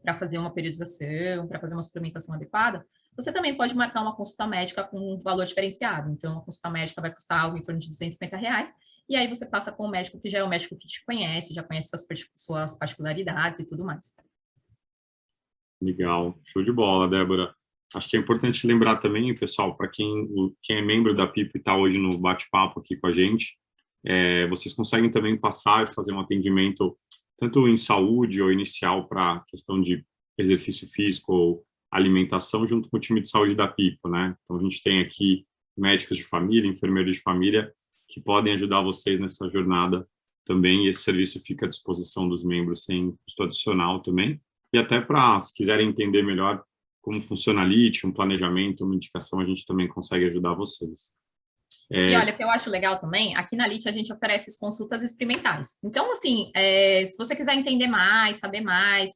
para fazer uma periodização, para fazer uma suplementação adequada. Você também pode marcar uma consulta médica com um valor diferenciado. Então, a consulta médica vai custar algo em torno de R$ 250, e aí você passa com o médico que já é o médico que te conhece, já conhece suas particularidades e tudo mais. Legal, show de bola, Débora. Acho que é importante lembrar também, pessoal, para quem é membro da PIP e está hoje no bate-papo aqui com a gente, vocês conseguem também passar e fazer um atendimento tanto em saúde ou inicial para questão de exercício físico ou alimentação junto com o time de saúde da PIP, né? Então a gente tem aqui médicos de família, enfermeiros de família que podem ajudar vocês nessa jornada também, e esse serviço fica à disposição dos membros sem custo adicional também. E até para, se quiserem entender melhor como funciona a LIT, um planejamento, uma indicação, a gente também consegue ajudar vocês. E olha, o que eu acho legal também, aqui na LIT a gente oferece as consultas experimentais. Então, assim, se você quiser entender mais, saber mais,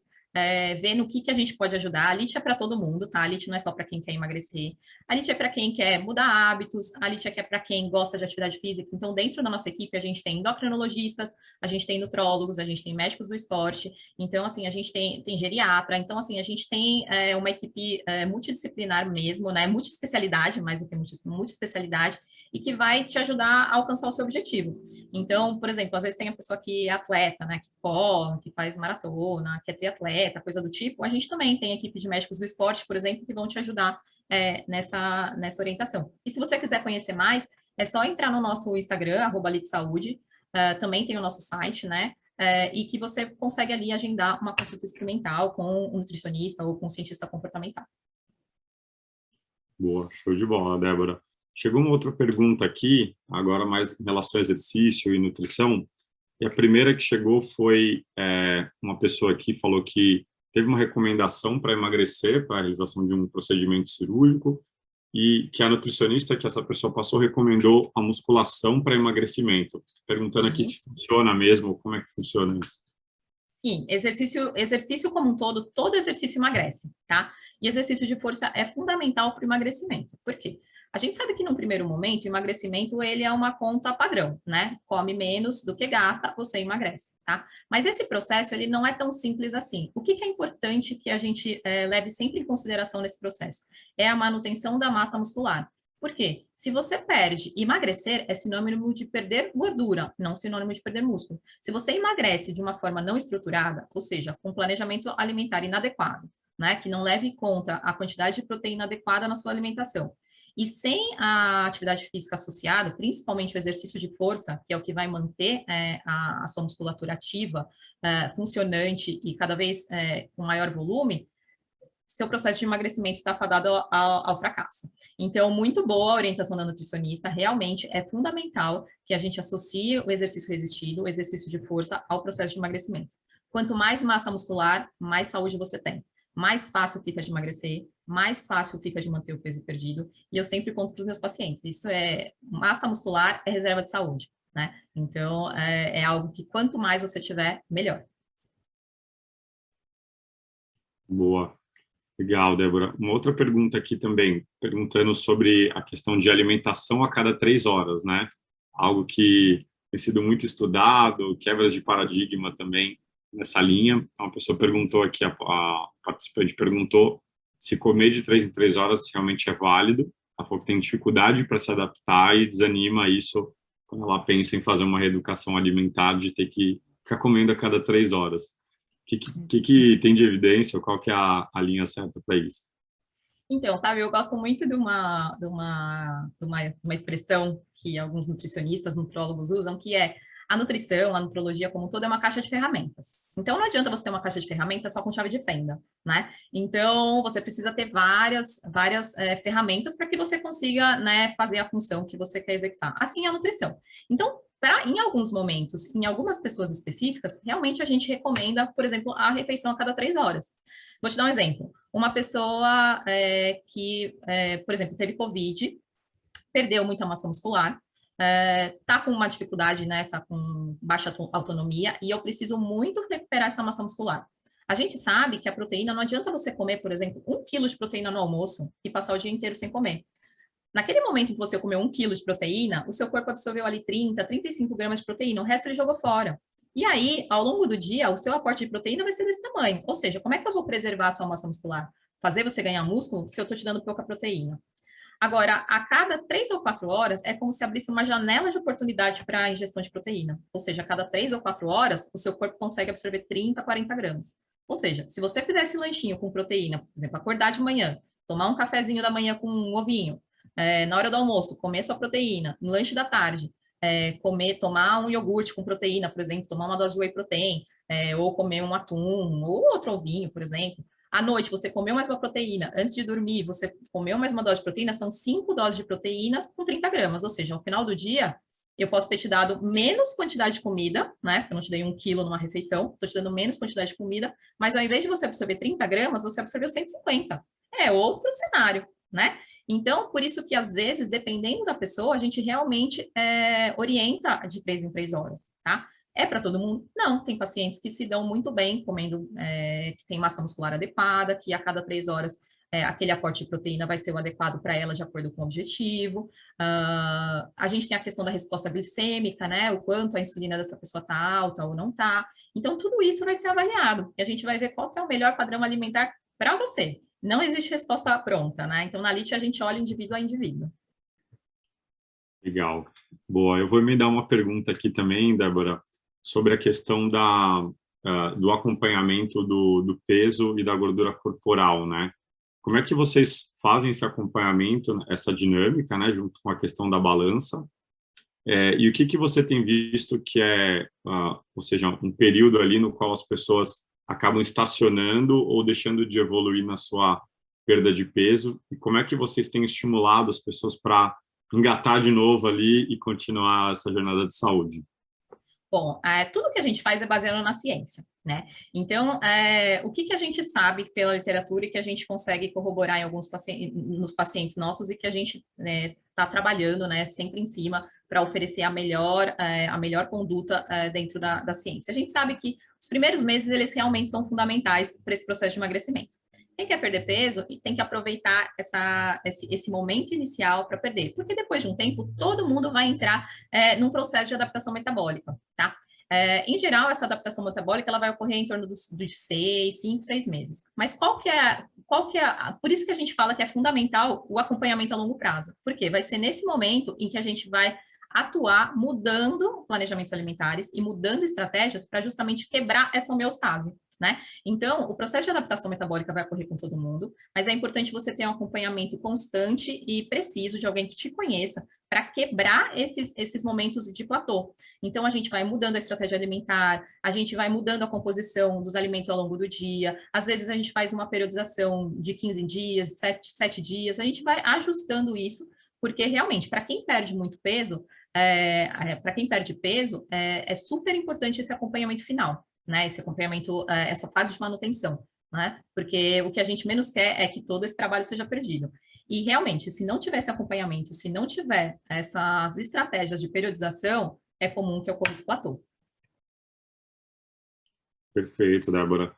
ver no que a gente pode ajudar, a LIT é para todo mundo, tá? A LIT não é só para quem quer emagrecer. A LIT é para quem quer mudar hábitos, a LIT é para quem gosta de atividade física. Então, dentro da nossa equipe, a gente tem endocrinologistas, a gente tem nutrólogos, a gente tem médicos do esporte. Então, assim, a gente tem geriatra. Então, assim, a gente tem uma equipe multidisciplinar mesmo, né? Multiespecialidade, mais do que multiespecialidade, e que vai te ajudar a alcançar o seu objetivo. Então, por exemplo, às vezes tem a pessoa que é atleta, né, que corre, que faz maratona, que é triatleta, coisa do tipo. A gente também tem equipe de médicos do esporte, por exemplo, que vão te ajudar nessa orientação. E se você quiser conhecer mais, é só entrar no nosso Instagram, @litsaúde, também tem o nosso site, né, e que você consegue ali agendar uma consulta experimental com um nutricionista ou com um cientista comportamental. Boa, show de bola, Débora. Chegou uma outra pergunta aqui, agora mais em relação ao exercício e nutrição. E a primeira que chegou foi uma pessoa que falou que teve uma recomendação para emagrecer, para a realização de um procedimento cirúrgico, e que a nutricionista que essa pessoa passou recomendou a musculação para emagrecimento. Perguntando aqui se funciona mesmo, como é que funciona isso? Sim, exercício como um todo exercício emagrece, tá? E exercício de força é fundamental para o emagrecimento. Por quê? A gente sabe que num primeiro momento, o emagrecimento ele é uma conta padrão, né? Come menos do que gasta, você emagrece, tá? Mas esse processo ele não é tão simples assim. O que é importante que a gente leve sempre em consideração nesse processo? É a manutenção da massa muscular. Por quê? Se você perde, emagrecer é sinônimo de perder gordura, não sinônimo de perder músculo. Se você emagrece de uma forma não estruturada, ou seja, com planejamento alimentar inadequado, né, que não leve em conta a quantidade de proteína adequada na sua alimentação, e sem a atividade física associada, principalmente o exercício de força, que é o que vai manter a sua musculatura ativa, funcionante e cada vez com maior volume, seu processo de emagrecimento está fadado ao fracasso. Então, muito boa a orientação da nutricionista, realmente é fundamental que a gente associe o exercício resistido, o exercício de força, ao processo de emagrecimento. Quanto mais massa muscular, mais saúde você tem. Mais fácil fica de emagrecer, mais fácil fica de manter o peso perdido, e eu sempre conto para os meus pacientes, isso massa muscular é reserva de saúde, né? Então, é algo que quanto mais você tiver, melhor. Boa. Legal, Débora. Uma outra pergunta aqui também, perguntando sobre a questão de alimentação a cada 3 horas, né? Algo que tem sido muito estudado, quebras de paradigma também nessa linha. Uma pessoa perguntou aqui, a participante perguntou se comer de 3 em 3 horas realmente é válido. Ela falou que tem dificuldade para se adaptar e desanima isso quando ela pensa em fazer uma reeducação alimentar de ter que ficar comendo a cada 3 horas. O que tem de evidência? Qual que é a linha certa para isso? Então, sabe, eu gosto muito de uma expressão que alguns nutricionistas, nutrólogos usam, que é a nutrição, a nutrologia como um todo é uma caixa de ferramentas. Então, não adianta você ter uma caixa de ferramentas só com chave de fenda, né? Então, você precisa ter várias ferramentas para que você consiga, né, fazer a função que você quer executar. Assim é a nutrição. Então, em alguns momentos, em algumas pessoas específicas, realmente a gente recomenda, por exemplo, a refeição a cada 3 horas. Vou te dar um exemplo. Uma pessoa que, por exemplo, teve Covid, perdeu muita massa muscular, tá com uma dificuldade, né? Tá com baixa autonomia e eu preciso muito recuperar essa massa muscular. A gente sabe que a proteína, não adianta você comer, por exemplo, 1 quilo de proteína no almoço e passar o dia inteiro sem comer. Naquele momento que você comeu 1 quilo de proteína, o seu corpo absorveu ali 30, 35 gramas de proteína, o resto ele jogou fora. E aí, ao longo do dia, o seu aporte de proteína vai ser desse tamanho. Ou seja, como é que eu vou preservar a sua massa muscular? Fazer você ganhar músculo se eu estou te dando pouca proteína? Agora, a cada 3 ou 4 horas, é como se abrisse uma janela de oportunidade para a ingestão de proteína. Ou seja, a cada 3 ou 4 horas, o seu corpo consegue absorver 30, 40 gramas. Ou seja, se você fizer esse lanchinho com proteína, por exemplo, acordar de manhã, tomar um cafezinho da manhã com um ovinho, na hora do almoço, comer sua proteína, no lanche da tarde, tomar um iogurte com proteína, por exemplo, tomar uma dose de whey protein, ou comer um atum, ou outro ovinho, por exemplo. À noite, você comeu mais uma proteína. Antes de dormir, você comeu mais uma dose de proteína. São 5 doses de proteínas com 30 gramas. Ou seja, no final do dia, eu posso ter te dado menos quantidade de comida, né? Porque eu não te dei 1 quilo numa refeição. Estou te dando menos quantidade de comida. Mas ao invés de você absorver 30 gramas, você absorveu 150. É outro cenário, né? Então, por isso que, às vezes, dependendo da pessoa, a gente realmente orienta de 3 em 3 horas, tá? É para todo mundo? Não, tem pacientes que se dão muito bem comendo, que tem massa muscular adequada, que a cada 3 horas aquele aporte de proteína vai ser o adequado para ela de acordo com o objetivo. A gente tem a questão da resposta glicêmica, né? O quanto a insulina dessa pessoa está alta ou não está. Então, tudo isso vai ser avaliado e a gente vai ver qual que é o melhor padrão alimentar para você. Não existe resposta pronta, né? Então, na LIT, a gente olha indivíduo a indivíduo. Legal. Boa, eu vou emendar uma pergunta aqui também, Débora, sobre a questão do acompanhamento do peso e da gordura corporal, né? Como é que vocês fazem esse acompanhamento, essa dinâmica, né, junto com a questão da balança? E o que você tem visto que ou seja, um período ali no qual as pessoas acabam estacionando ou deixando de evoluir na sua perda de peso? E como é que vocês têm estimulado as pessoas para engatar de novo ali e continuar essa jornada de saúde? Bom, tudo que a gente faz é baseado na ciência, né? Então, o que a gente sabe pela literatura e que a gente consegue corroborar em alguns nos pacientes nossos e que a gente está trabalhando, né, sempre em cima para oferecer a melhor conduta dentro da ciência. A gente sabe que os primeiros meses, eles realmente são fundamentais para esse processo de emagrecimento. Quem quer perder peso tem que aproveitar esse momento inicial para perder, porque depois de um tempo, todo mundo vai entrar num processo de adaptação metabólica, tá? Em geral, essa adaptação metabólica ela vai ocorrer em torno dos 6, 5, 6 meses. Mas por isso que a gente fala que é fundamental o acompanhamento a longo prazo. Por quê? Vai ser nesse momento em que a gente vai atuar mudando planejamentos alimentares e mudando estratégias para justamente quebrar essa homeostase, né? Então, o processo de adaptação metabólica vai ocorrer com todo mundo, mas é importante você ter um acompanhamento constante e preciso de alguém que te conheça para quebrar esses momentos de platô. Então, a gente vai mudando a estratégia alimentar, a gente vai mudando a composição dos alimentos ao longo do dia, às vezes a gente faz uma periodização de 15 dias, 7 dias, a gente vai ajustando isso, porque realmente, para quem perde muito peso, é super importante esse acompanhamento final, né? Esse acompanhamento, essa fase de manutenção, né? Porque o que a gente menos quer é que todo esse trabalho seja perdido. E realmente, se não tiver esse acompanhamento, se não tiver essas estratégias de periodização, é comum que ocorra esse platô. Perfeito, Débora.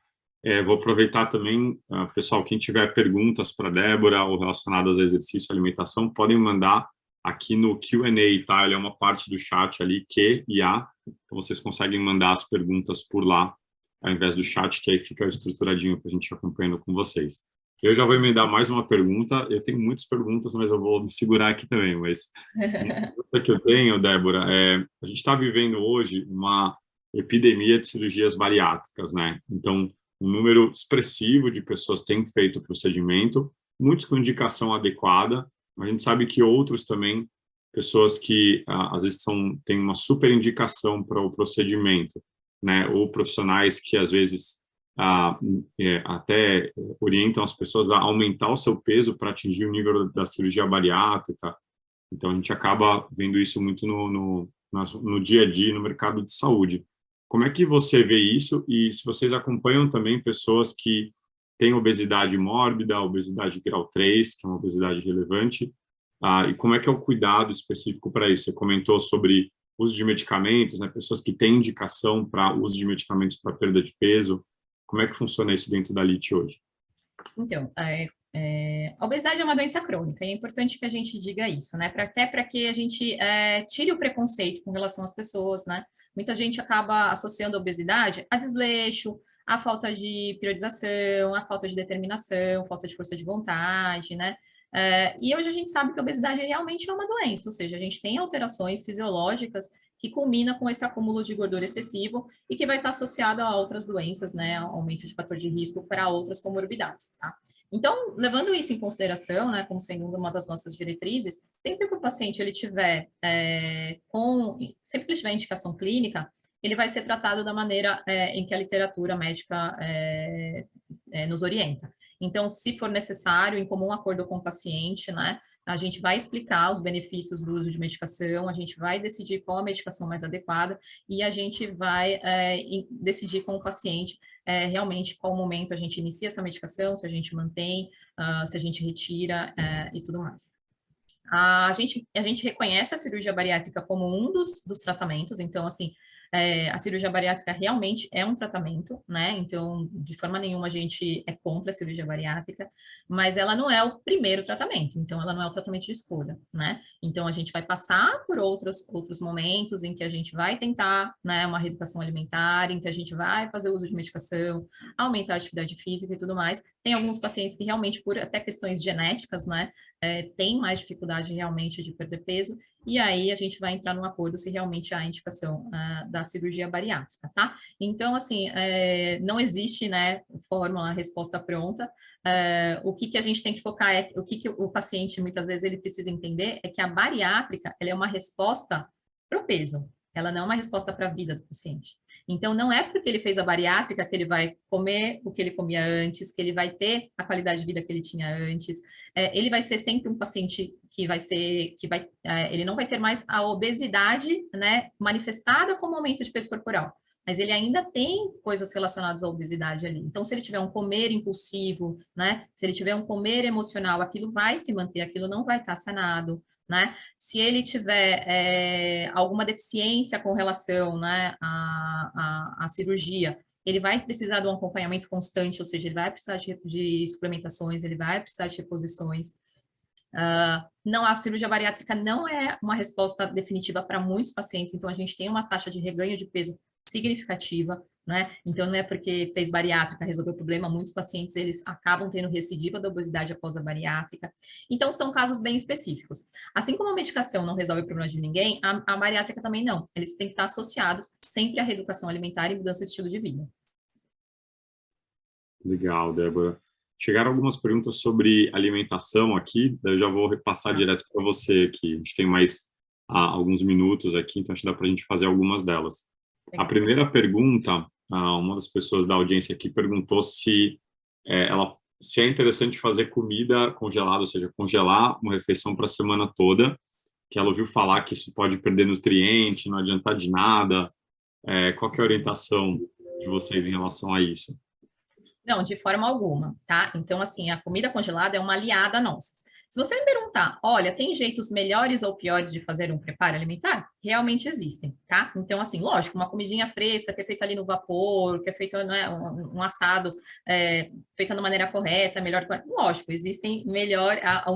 Vou aproveitar também, pessoal, quem tiver perguntas para a Débora ou relacionadas a exercício e alimentação, podem mandar aqui no Q&A, tá? Ele é uma parte do chat ali, Q e A, então vocês conseguem mandar as perguntas por lá, ao invés do chat, que aí fica estruturadinho para a gente ir acompanhando com vocês. Eu já vou emendar mais uma pergunta, eu tenho muitas perguntas, mas eu vou me segurar aqui também, mas uma pergunta que eu tenho, Débora, a gente está vivendo hoje uma epidemia de cirurgias bariátricas, né? Então, um número expressivo de pessoas têm feito o procedimento, muitos com indicação adequada, mas a gente sabe que outros também, pessoas que às vezes têm uma super indicação para o procedimento, né? Ou profissionais que às vezes até orientam as pessoas a aumentar o seu peso para atingir o nível da cirurgia bariátrica. Então, a gente acaba vendo isso muito no dia a dia, no mercado de saúde. Como é que você vê isso? E se vocês acompanham também pessoas que têm obesidade mórbida, obesidade grau 3, que é uma obesidade relevante, e como é que é o cuidado específico para isso? Você comentou sobre uso de medicamentos, né? Pessoas que têm indicação para uso de medicamentos para perda de peso. Como é que funciona isso dentro da LIT hoje? Então, a obesidade é uma doença crônica e é importante que a gente diga isso, né? Até para que a gente tire o preconceito com relação às pessoas, né? Muita gente acaba associando a obesidade a desleixo, a falta de priorização, a falta de determinação, falta de força de vontade, né? E hoje a gente sabe que a obesidade realmente é uma doença, ou seja, a gente tem alterações fisiológicas que culmina com esse acúmulo de gordura excessivo e que vai estar associado a outras doenças, né, aumento de fator de risco para outras comorbidades, tá? Então, levando isso em consideração, né, como sendo uma das nossas diretrizes, sempre que o paciente ele tiver sempre que ele tiver indicação clínica, ele vai ser tratado da maneira em que a literatura médica nos orienta. Então, se for necessário, em comum acordo com o paciente, né, a gente vai explicar os benefícios do uso de medicação, a gente vai decidir qual a medicação mais adequada e a gente vai decidir com o paciente realmente qual momento a gente inicia essa medicação, se a gente mantém, se a gente retira e tudo mais. A gente reconhece a cirurgia bariátrica como um dos tratamentos, então, assim, a cirurgia bariátrica realmente é um tratamento, né? Então, de forma nenhuma a gente é contra a cirurgia bariátrica, mas ela não é o primeiro tratamento, então ela não é o tratamento de escolha, né? Então, a gente vai passar por outros momentos em que a gente vai tentar, né, uma reeducação alimentar, em que a gente vai fazer uso de medicação, aumentar a atividade física e tudo mais. Tem alguns pacientes que realmente, por até questões genéticas, né, tem mais dificuldade realmente de perder peso, e aí a gente vai entrar num acordo se realmente há indicação da cirurgia bariátrica, tá? Então, assim, não existe, né, fórmula, resposta pronta. O que a gente tem que focar o que o paciente, muitas vezes, ele precisa entender é que a bariátrica, ela é uma resposta para o peso, ela não é uma resposta para a vida do paciente. Então, não é porque ele fez a bariátrica que ele vai comer o que ele comia antes, que ele vai ter a qualidade de vida que ele tinha antes. Ele vai ser sempre um paciente ele não vai ter mais a obesidade, né, manifestada como aumento de peso corporal, mas ele ainda tem coisas relacionadas à obesidade ali. Então, se ele tiver um comer impulsivo, né, se ele tiver um comer emocional, aquilo vai se manter, aquilo não vai estar sanado, né? Se ele tiver alguma deficiência com relação, né, à cirurgia, ele vai precisar de um acompanhamento constante, ou seja, ele vai precisar de suplementações, ele vai precisar de reposições. Não, a cirurgia bariátrica não é uma resposta definitiva para muitos pacientes, então a gente tem uma taxa de reganho de peso significativa, né? Então não é porque fez bariátrica, resolveu o problema, muitos pacientes eles acabam tendo recidiva da obesidade após a bariátrica. Então são casos bem específicos. Assim como a medicação não resolve o problema de ninguém, a bariátrica também não. Eles têm que estar associados sempre à reeducação alimentar e mudança de estilo de vida. Legal, Débora. Chegaram algumas perguntas sobre alimentação aqui, daí eu já vou repassar direto para você aqui. A gente tem mais alguns minutos aqui, então acho que dá para a gente fazer algumas delas. A primeira pergunta, uma das pessoas da audiência aqui perguntou se é interessante fazer comida congelada, ou seja, congelar uma refeição para a semana toda, que ela ouviu falar que isso pode perder nutriente, não adiantar de nada. Qual que é a orientação de vocês em relação a isso? Não, de forma alguma, tá? Então, assim, a comida congelada é uma aliada nossa. Se você me perguntar, olha, tem jeitos melhores ou piores de fazer um preparo alimentar? Realmente existem, tá? Então, assim, lógico, uma comidinha fresca que é feita ali no vapor, que é feito, né, um assado feita da maneira correta, melhor, lógico, existem o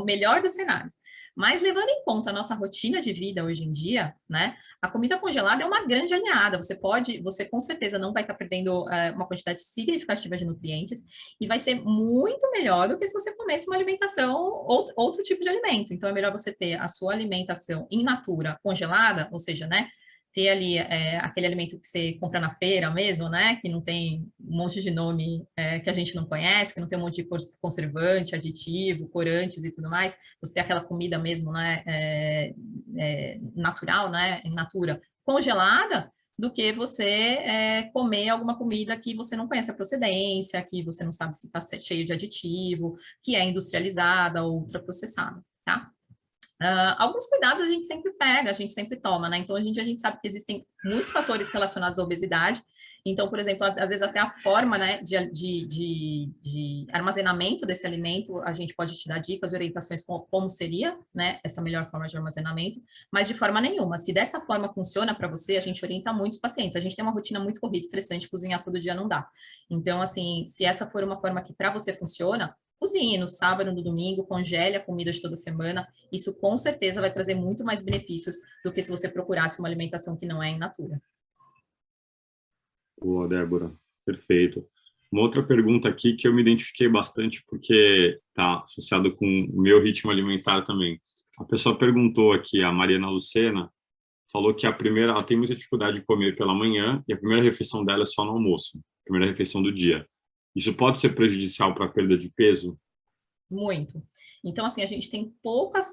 melhor dos cenários. Mas levando em conta a nossa rotina de vida hoje em dia, né, a comida congelada é uma grande aliada. Você com certeza não vai estar perdendo uma quantidade significativa de nutrientes e vai ser muito melhor do que se você comesse uma alimentação, outro tipo de alimento. Então, é melhor você ter a sua alimentação in natura congelada, ou seja, né, ter ali aquele alimento que você compra na feira mesmo, né, que não tem um monte de nome que a gente não conhece, que não tem um monte de conservante, aditivo, corantes e tudo mais. Você tem aquela comida mesmo, né, natural, né, in natura, congelada, do que você comer alguma comida que você não conhece a procedência, que você não sabe se está cheio de aditivo, que é industrializada ou ultraprocessada, tá? Alguns cuidados a gente sempre pega, a gente sempre toma, né? Então, a gente sabe que existem muitos fatores relacionados à obesidade. Então, por exemplo, às vezes até a forma, né, de armazenamento desse alimento, a gente pode te dar dicas e orientações como seria, né, essa melhor forma de armazenamento, mas de forma nenhuma. Se dessa forma funciona para você, a gente orienta muitos pacientes. A gente tem uma rotina muito corrida, estressante, cozinhar todo dia não dá. Então, assim, se essa for uma forma que para você funciona, cozinhe no sábado, no domingo, congele a comida de toda semana. Isso com certeza vai trazer muito mais benefícios do que se você procurasse uma alimentação que não é in natura. Boa, Débora. Perfeito. Uma outra pergunta aqui que eu me identifiquei bastante porque está associado com o meu ritmo alimentar também. A pessoa perguntou aqui, a Mariana Lucena, falou que ela tem muita dificuldade de comer pela manhã e a primeira refeição dela é só no almoço, a primeira refeição do dia. Isso pode ser prejudicial para a perda de peso? Muito. Então, assim, a gente tem poucas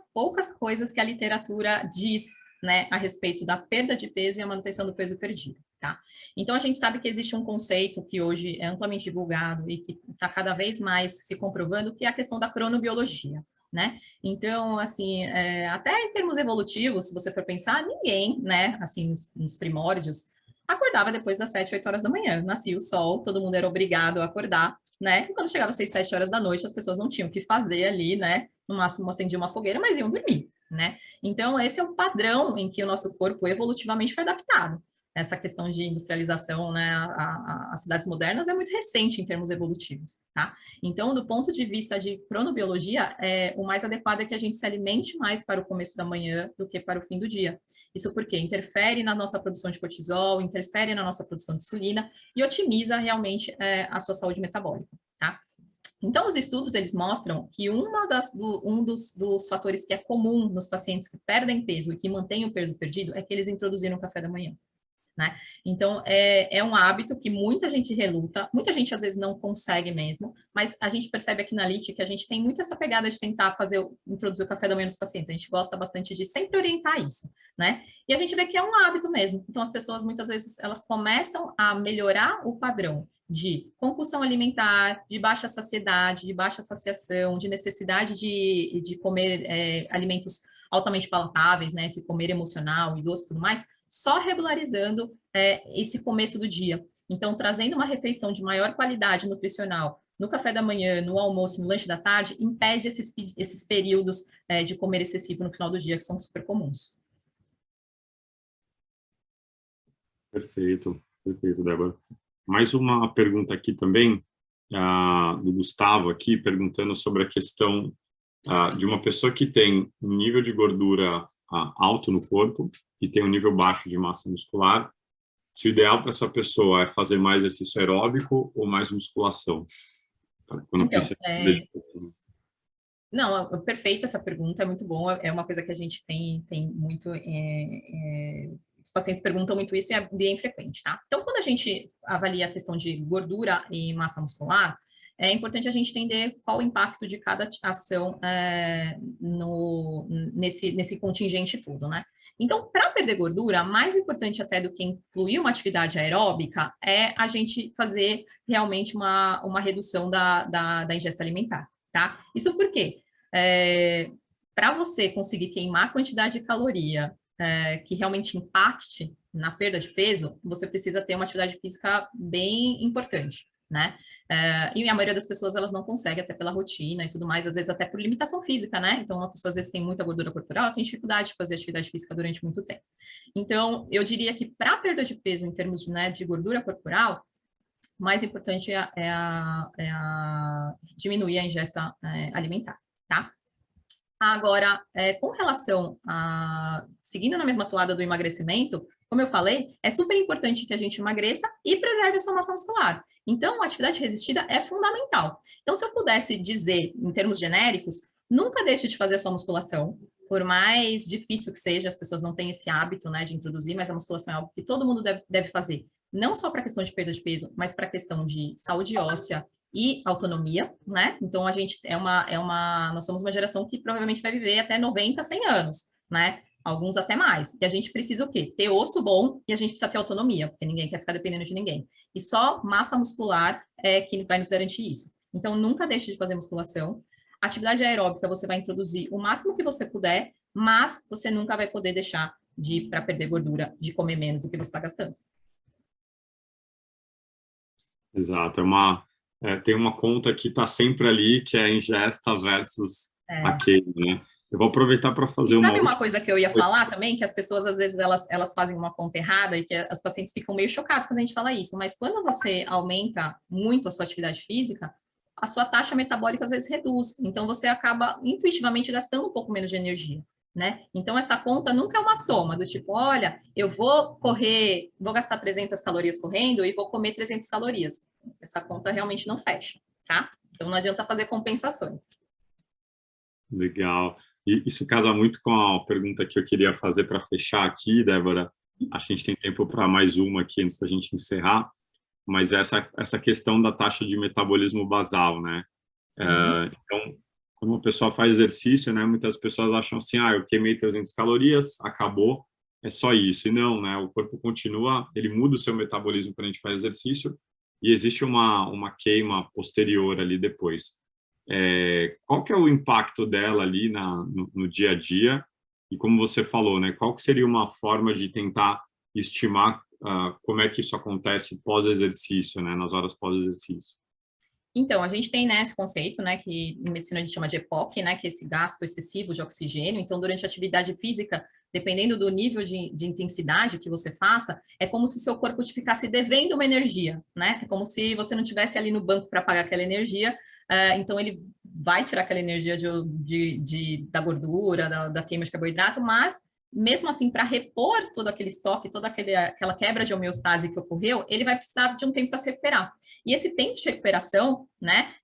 coisas que a literatura diz, né, a respeito da perda de peso e a manutenção do peso perdido, tá? Então, a gente sabe que existe um conceito que hoje é amplamente divulgado e que está cada vez mais se comprovando, que é a questão da cronobiologia, né? Então, assim, até em termos evolutivos, se você for pensar, ninguém, né, assim, nos primórdios, acordava depois das 7, 8 horas da manhã. Nascia o sol, todo mundo era obrigado a acordar, né? E quando chegava às 6, 7 horas da noite, as pessoas não tinham o que fazer ali, né? No máximo acendiam uma fogueira, mas iam dormir, né? Então, esse é o padrão em que o nosso corpo evolutivamente foi adaptado. Essa questão de industrialização, né, as cidades modernas é muito recente em termos evolutivos, tá? Então, do ponto de vista de cronobiologia, o mais adequado é que a gente se alimente mais para o começo da manhã do que para o fim do dia. Isso porque interfere na nossa produção de cortisol, interfere na nossa produção de insulina e otimiza realmente a sua saúde metabólica, tá? Então, os estudos, eles mostram que um dos fatores que é comum nos pacientes que perdem peso e que mantêm o peso perdido é que eles introduziram o café da manhã. Né? Então, é um hábito que muita gente reluta, muita gente às vezes não consegue mesmo, mas a gente percebe aqui na LIT que a gente tem muito essa pegada de tentar introduzir o café da manhã nos pacientes, a gente gosta bastante de sempre orientar isso, né? E a gente vê que é um hábito mesmo, então as pessoas muitas vezes, elas começam a melhorar o padrão de compulsão alimentar, de baixa saciedade, de baixa saciação, de necessidade de comer alimentos altamente palatáveis, né? Esse comer emocional e doce e tudo mais, só regularizando esse começo do dia. Então, trazendo uma refeição de maior qualidade nutricional no café da manhã, no almoço, no lanche da tarde, impede esses períodos de comer excessivo no final do dia, que são super comuns. Perfeito, perfeito, Débora. Mais uma pergunta aqui também, do Gustavo aqui, perguntando sobre a questão de uma pessoa que tem um nível de gordura alto no corpo e tem um nível baixo de massa muscular, se o ideal para essa pessoa é fazer mais exercício aeróbico ou mais musculação? Quando então, pensa não, perfeita essa pergunta, é muito bom, é uma coisa que a gente tem muito, os pacientes perguntam muito isso e é bem frequente, tá? Então, quando a gente avalia a questão de gordura e massa muscular, é importante a gente entender qual o impacto de cada ação nesse contingente todo, né? Então, para perder gordura, mais importante até do que incluir uma atividade aeróbica é a gente fazer realmente uma redução da ingesta alimentar, tá? Isso porque para você conseguir queimar a quantidade de caloria que realmente impacte na perda de peso, você precisa ter uma atividade física bem importante, né? E a maioria das pessoas, elas não consegue, até pela rotina e tudo mais, às vezes até por limitação física, né? Então, uma pessoa, às vezes, tem muita gordura corporal, tem dificuldade de fazer atividade física durante muito tempo. Então, eu diria que para perda de peso, em termos de gordura corporal, o mais importante é diminuir a ingesta alimentar, tá? Agora, com relação seguindo na mesma toada do emagrecimento, como eu falei, é super importante que a gente emagreça e preserve a sua massa muscular. Então, a atividade resistida é fundamental. Então, se eu pudesse dizer, em termos genéricos, nunca deixe de fazer a sua musculação, por mais difícil que seja, as pessoas não têm esse hábito, né, de introduzir, mas a musculação é algo que todo mundo deve fazer, não só para a questão de perda de peso, mas para a questão de saúde óssea e autonomia, né? Então a gente nós somos uma geração que provavelmente vai viver até 90, 100 anos, né? Alguns até mais. E a gente precisa o quê? Ter osso bom e a gente precisa ter autonomia, porque ninguém quer ficar dependendo de ninguém. E só massa muscular é que vai nos garantir isso. Então nunca deixe de fazer musculação. Atividade aeróbica você vai introduzir o máximo que você puder, mas você nunca vai poder deixar para perder gordura, de comer menos do que você está gastando. Exato, tem uma conta que está sempre ali, que é a ingesta versus aquele, né? Eu vou aproveitar para fazer uma coisa que eu ia falar também, que as pessoas, às vezes, elas fazem uma conta errada e que as pacientes ficam meio chocadas quando a gente fala isso, mas quando você aumenta muito a sua atividade física, a sua taxa metabólica, às vezes, reduz. Então, você acaba, intuitivamente, gastando um pouco menos de energia, né? Então, essa conta nunca é uma soma, do tipo, olha, eu vou correr, vou gastar 300 calorias correndo e vou comer 300 calorias. Essa conta realmente não fecha, tá? Então, não adianta fazer compensações. Legal. E isso casa muito com a pergunta que eu queria fazer para fechar aqui, Débora. Acho que a gente tem tempo para mais uma aqui antes da gente encerrar, mas essa questão da taxa de metabolismo basal, né? Então, quando uma pessoa faz exercício, né, muitas pessoas acham assim, eu queimei 300 calorias, acabou, é só isso. E não, né? O corpo continua, ele muda o seu metabolismo quando a gente faz exercício e existe uma queima posterior ali depois. Qual que é o impacto dela ali no dia a dia? E como você falou, né, qual que seria uma forma de tentar estimar como é que isso acontece pós-exercício, né, nas horas pós-exercício? Então, a gente tem, né, esse conceito, né, que em medicina a gente chama de EPOC, né, que é esse gasto excessivo de oxigênio. Então, durante a atividade física, dependendo do nível de intensidade que você faça, é como se seu corpo te ficasse devendo uma energia, né? É como se você não tivesse ali no banco para pagar aquela energia. Então, ele vai tirar aquela energia da gordura, da queima de carboidrato, mas mesmo assim, para repor todo aquele estoque, toda aquela quebra de homeostase que ocorreu, ele vai precisar de um tempo para se recuperar. E esse tempo de recuperação, né,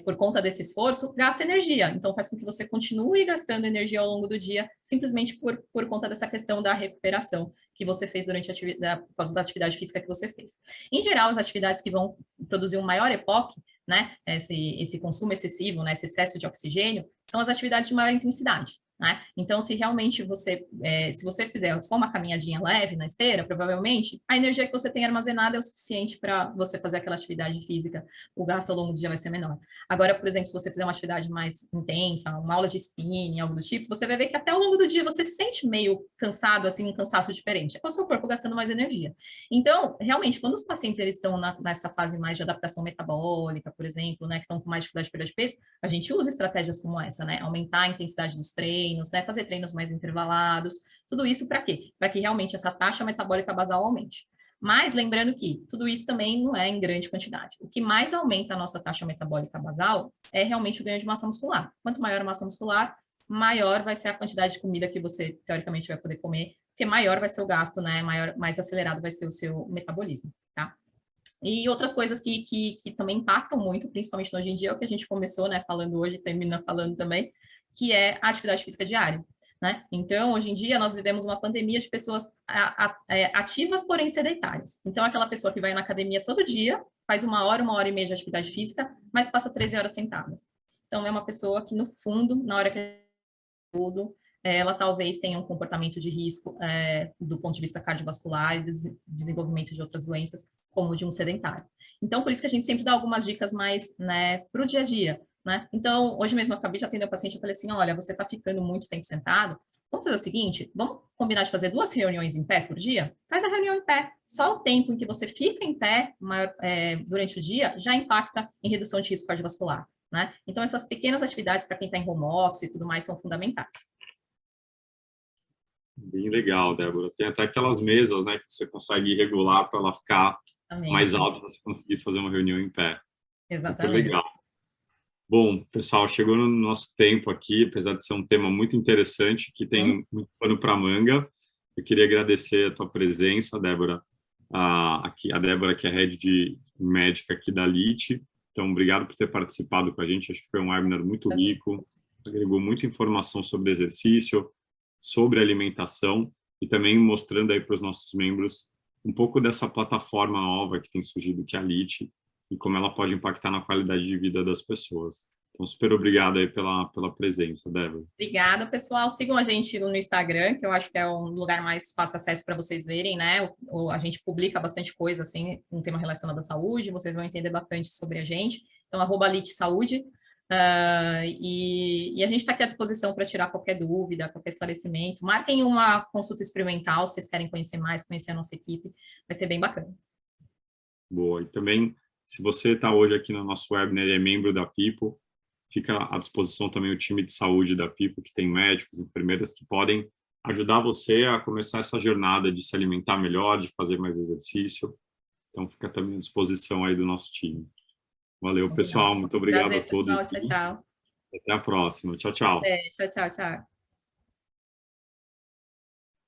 por conta desse esforço, gasta energia. Então, faz com que você continue gastando energia ao longo do dia, simplesmente por conta dessa questão da recuperação que você fez durante por causa da atividade física que você fez. Em geral, as atividades que vão produzir um maior EPOC, né, esse consumo excessivo, né, esse excesso de oxigênio, são as atividades de maior intensidade. Né? Então, se realmente se você fizer só uma caminhadinha leve na esteira, provavelmente a energia que você tem armazenada é o suficiente para você fazer aquela atividade física, o gasto ao longo do dia vai ser menor. Agora, por exemplo, se você fizer uma atividade mais intensa, uma aula de spinning, algo do tipo, você vai ver que até ao longo do dia você se sente meio cansado, assim, um cansaço diferente. É o seu corpo gastando mais energia. Então, realmente, quando os pacientes eles estão nessa fase mais de adaptação metabólica, por exemplo, né, que estão com mais dificuldade de perda de peso, a gente usa estratégias como essa, né? Aumentar a intensidade dos treinos, né? Fazer treinos mais intervalados, tudo isso para quê? Para que realmente essa taxa metabólica basal aumente. Mas lembrando que tudo isso também não é em grande quantidade. O que mais aumenta a nossa taxa metabólica basal é realmente o ganho de massa muscular. Quanto maior a massa muscular, maior vai ser a quantidade de comida que você, teoricamente, vai poder comer, porque maior vai ser o gasto, né? Mais acelerado vai ser o seu metabolismo, tá? E outras coisas que também impactam muito, principalmente hoje em dia, é o que a gente começou, né, falando hoje, termina falando também, que é a atividade física diária, né? Então, hoje em dia, nós vivemos uma pandemia de pessoas ativas, porém sedentárias. Então, aquela pessoa que vai na academia todo dia, faz 1 hora e meia de atividade física, mas passa 13 horas sentadas. Então, é uma pessoa que, no fundo, na hora que tudo, ela talvez tenha um comportamento de risco do ponto de vista cardiovascular e desenvolvimento de outras doenças, como o de um sedentário. Então, por isso que a gente sempre dá algumas dicas mais, né, para o dia a dia, né? Então, hoje mesmo eu acabei de atender a paciente, eu falei assim, olha, você está ficando muito tempo sentado, vamos fazer o seguinte, vamos combinar de fazer 2 reuniões em pé por dia? Faz a reunião em pé. Só o tempo em que você fica em pé durante o dia já impacta em redução de risco cardiovascular, né? Então, essas pequenas atividades para quem está em home office e tudo mais são fundamentais. Bem legal, Débora. Tem até aquelas mesas, né, que você consegue regular para ela ficar mais alta para você conseguir fazer uma reunião em pé. Super Exatamente. legal. Bom, pessoal, chegou no nosso tempo aqui, apesar de ser um tema muito interessante, que tem muito pano para manga. Eu queria agradecer a tua presença, Débora. A Débora, que é head de médica aqui da LIT. Então, obrigado por ter participado com a gente. Acho que foi um webinar muito rico, agregou muita informação sobre exercício, sobre alimentação e também mostrando aí para os nossos membros um pouco dessa plataforma nova que tem surgido, que é a LIT, e como ela pode impactar na qualidade de vida das pessoas. Então, super obrigado aí pela presença, Débora. Obrigada, pessoal. Sigam a gente no Instagram, que eu acho que é um lugar mais fácil acesso para vocês verem, né? A gente publica bastante coisa, assim, um tema relacionado à saúde, vocês vão entender bastante sobre a gente. Então, @LIT_Saúde. E a gente está aqui à disposição para tirar qualquer dúvida, qualquer esclarecimento. Marquem uma consulta experimental, se vocês querem conhecer mais, conhecer a nossa equipe, vai ser bem bacana. Boa. E também, se você está hoje aqui no nosso webinar e é membro da People, fica à disposição também o time de saúde da People, que tem médicos, enfermeiras que podem ajudar você a começar essa jornada de se alimentar melhor, de fazer mais exercício. Então, fica também à disposição aí do nosso time. Valeu, pessoal. Muito obrigado a todos. Pessoal. Tchau, tchau. Até a próxima. Tchau, tchau. Tchau, tchau, tchau.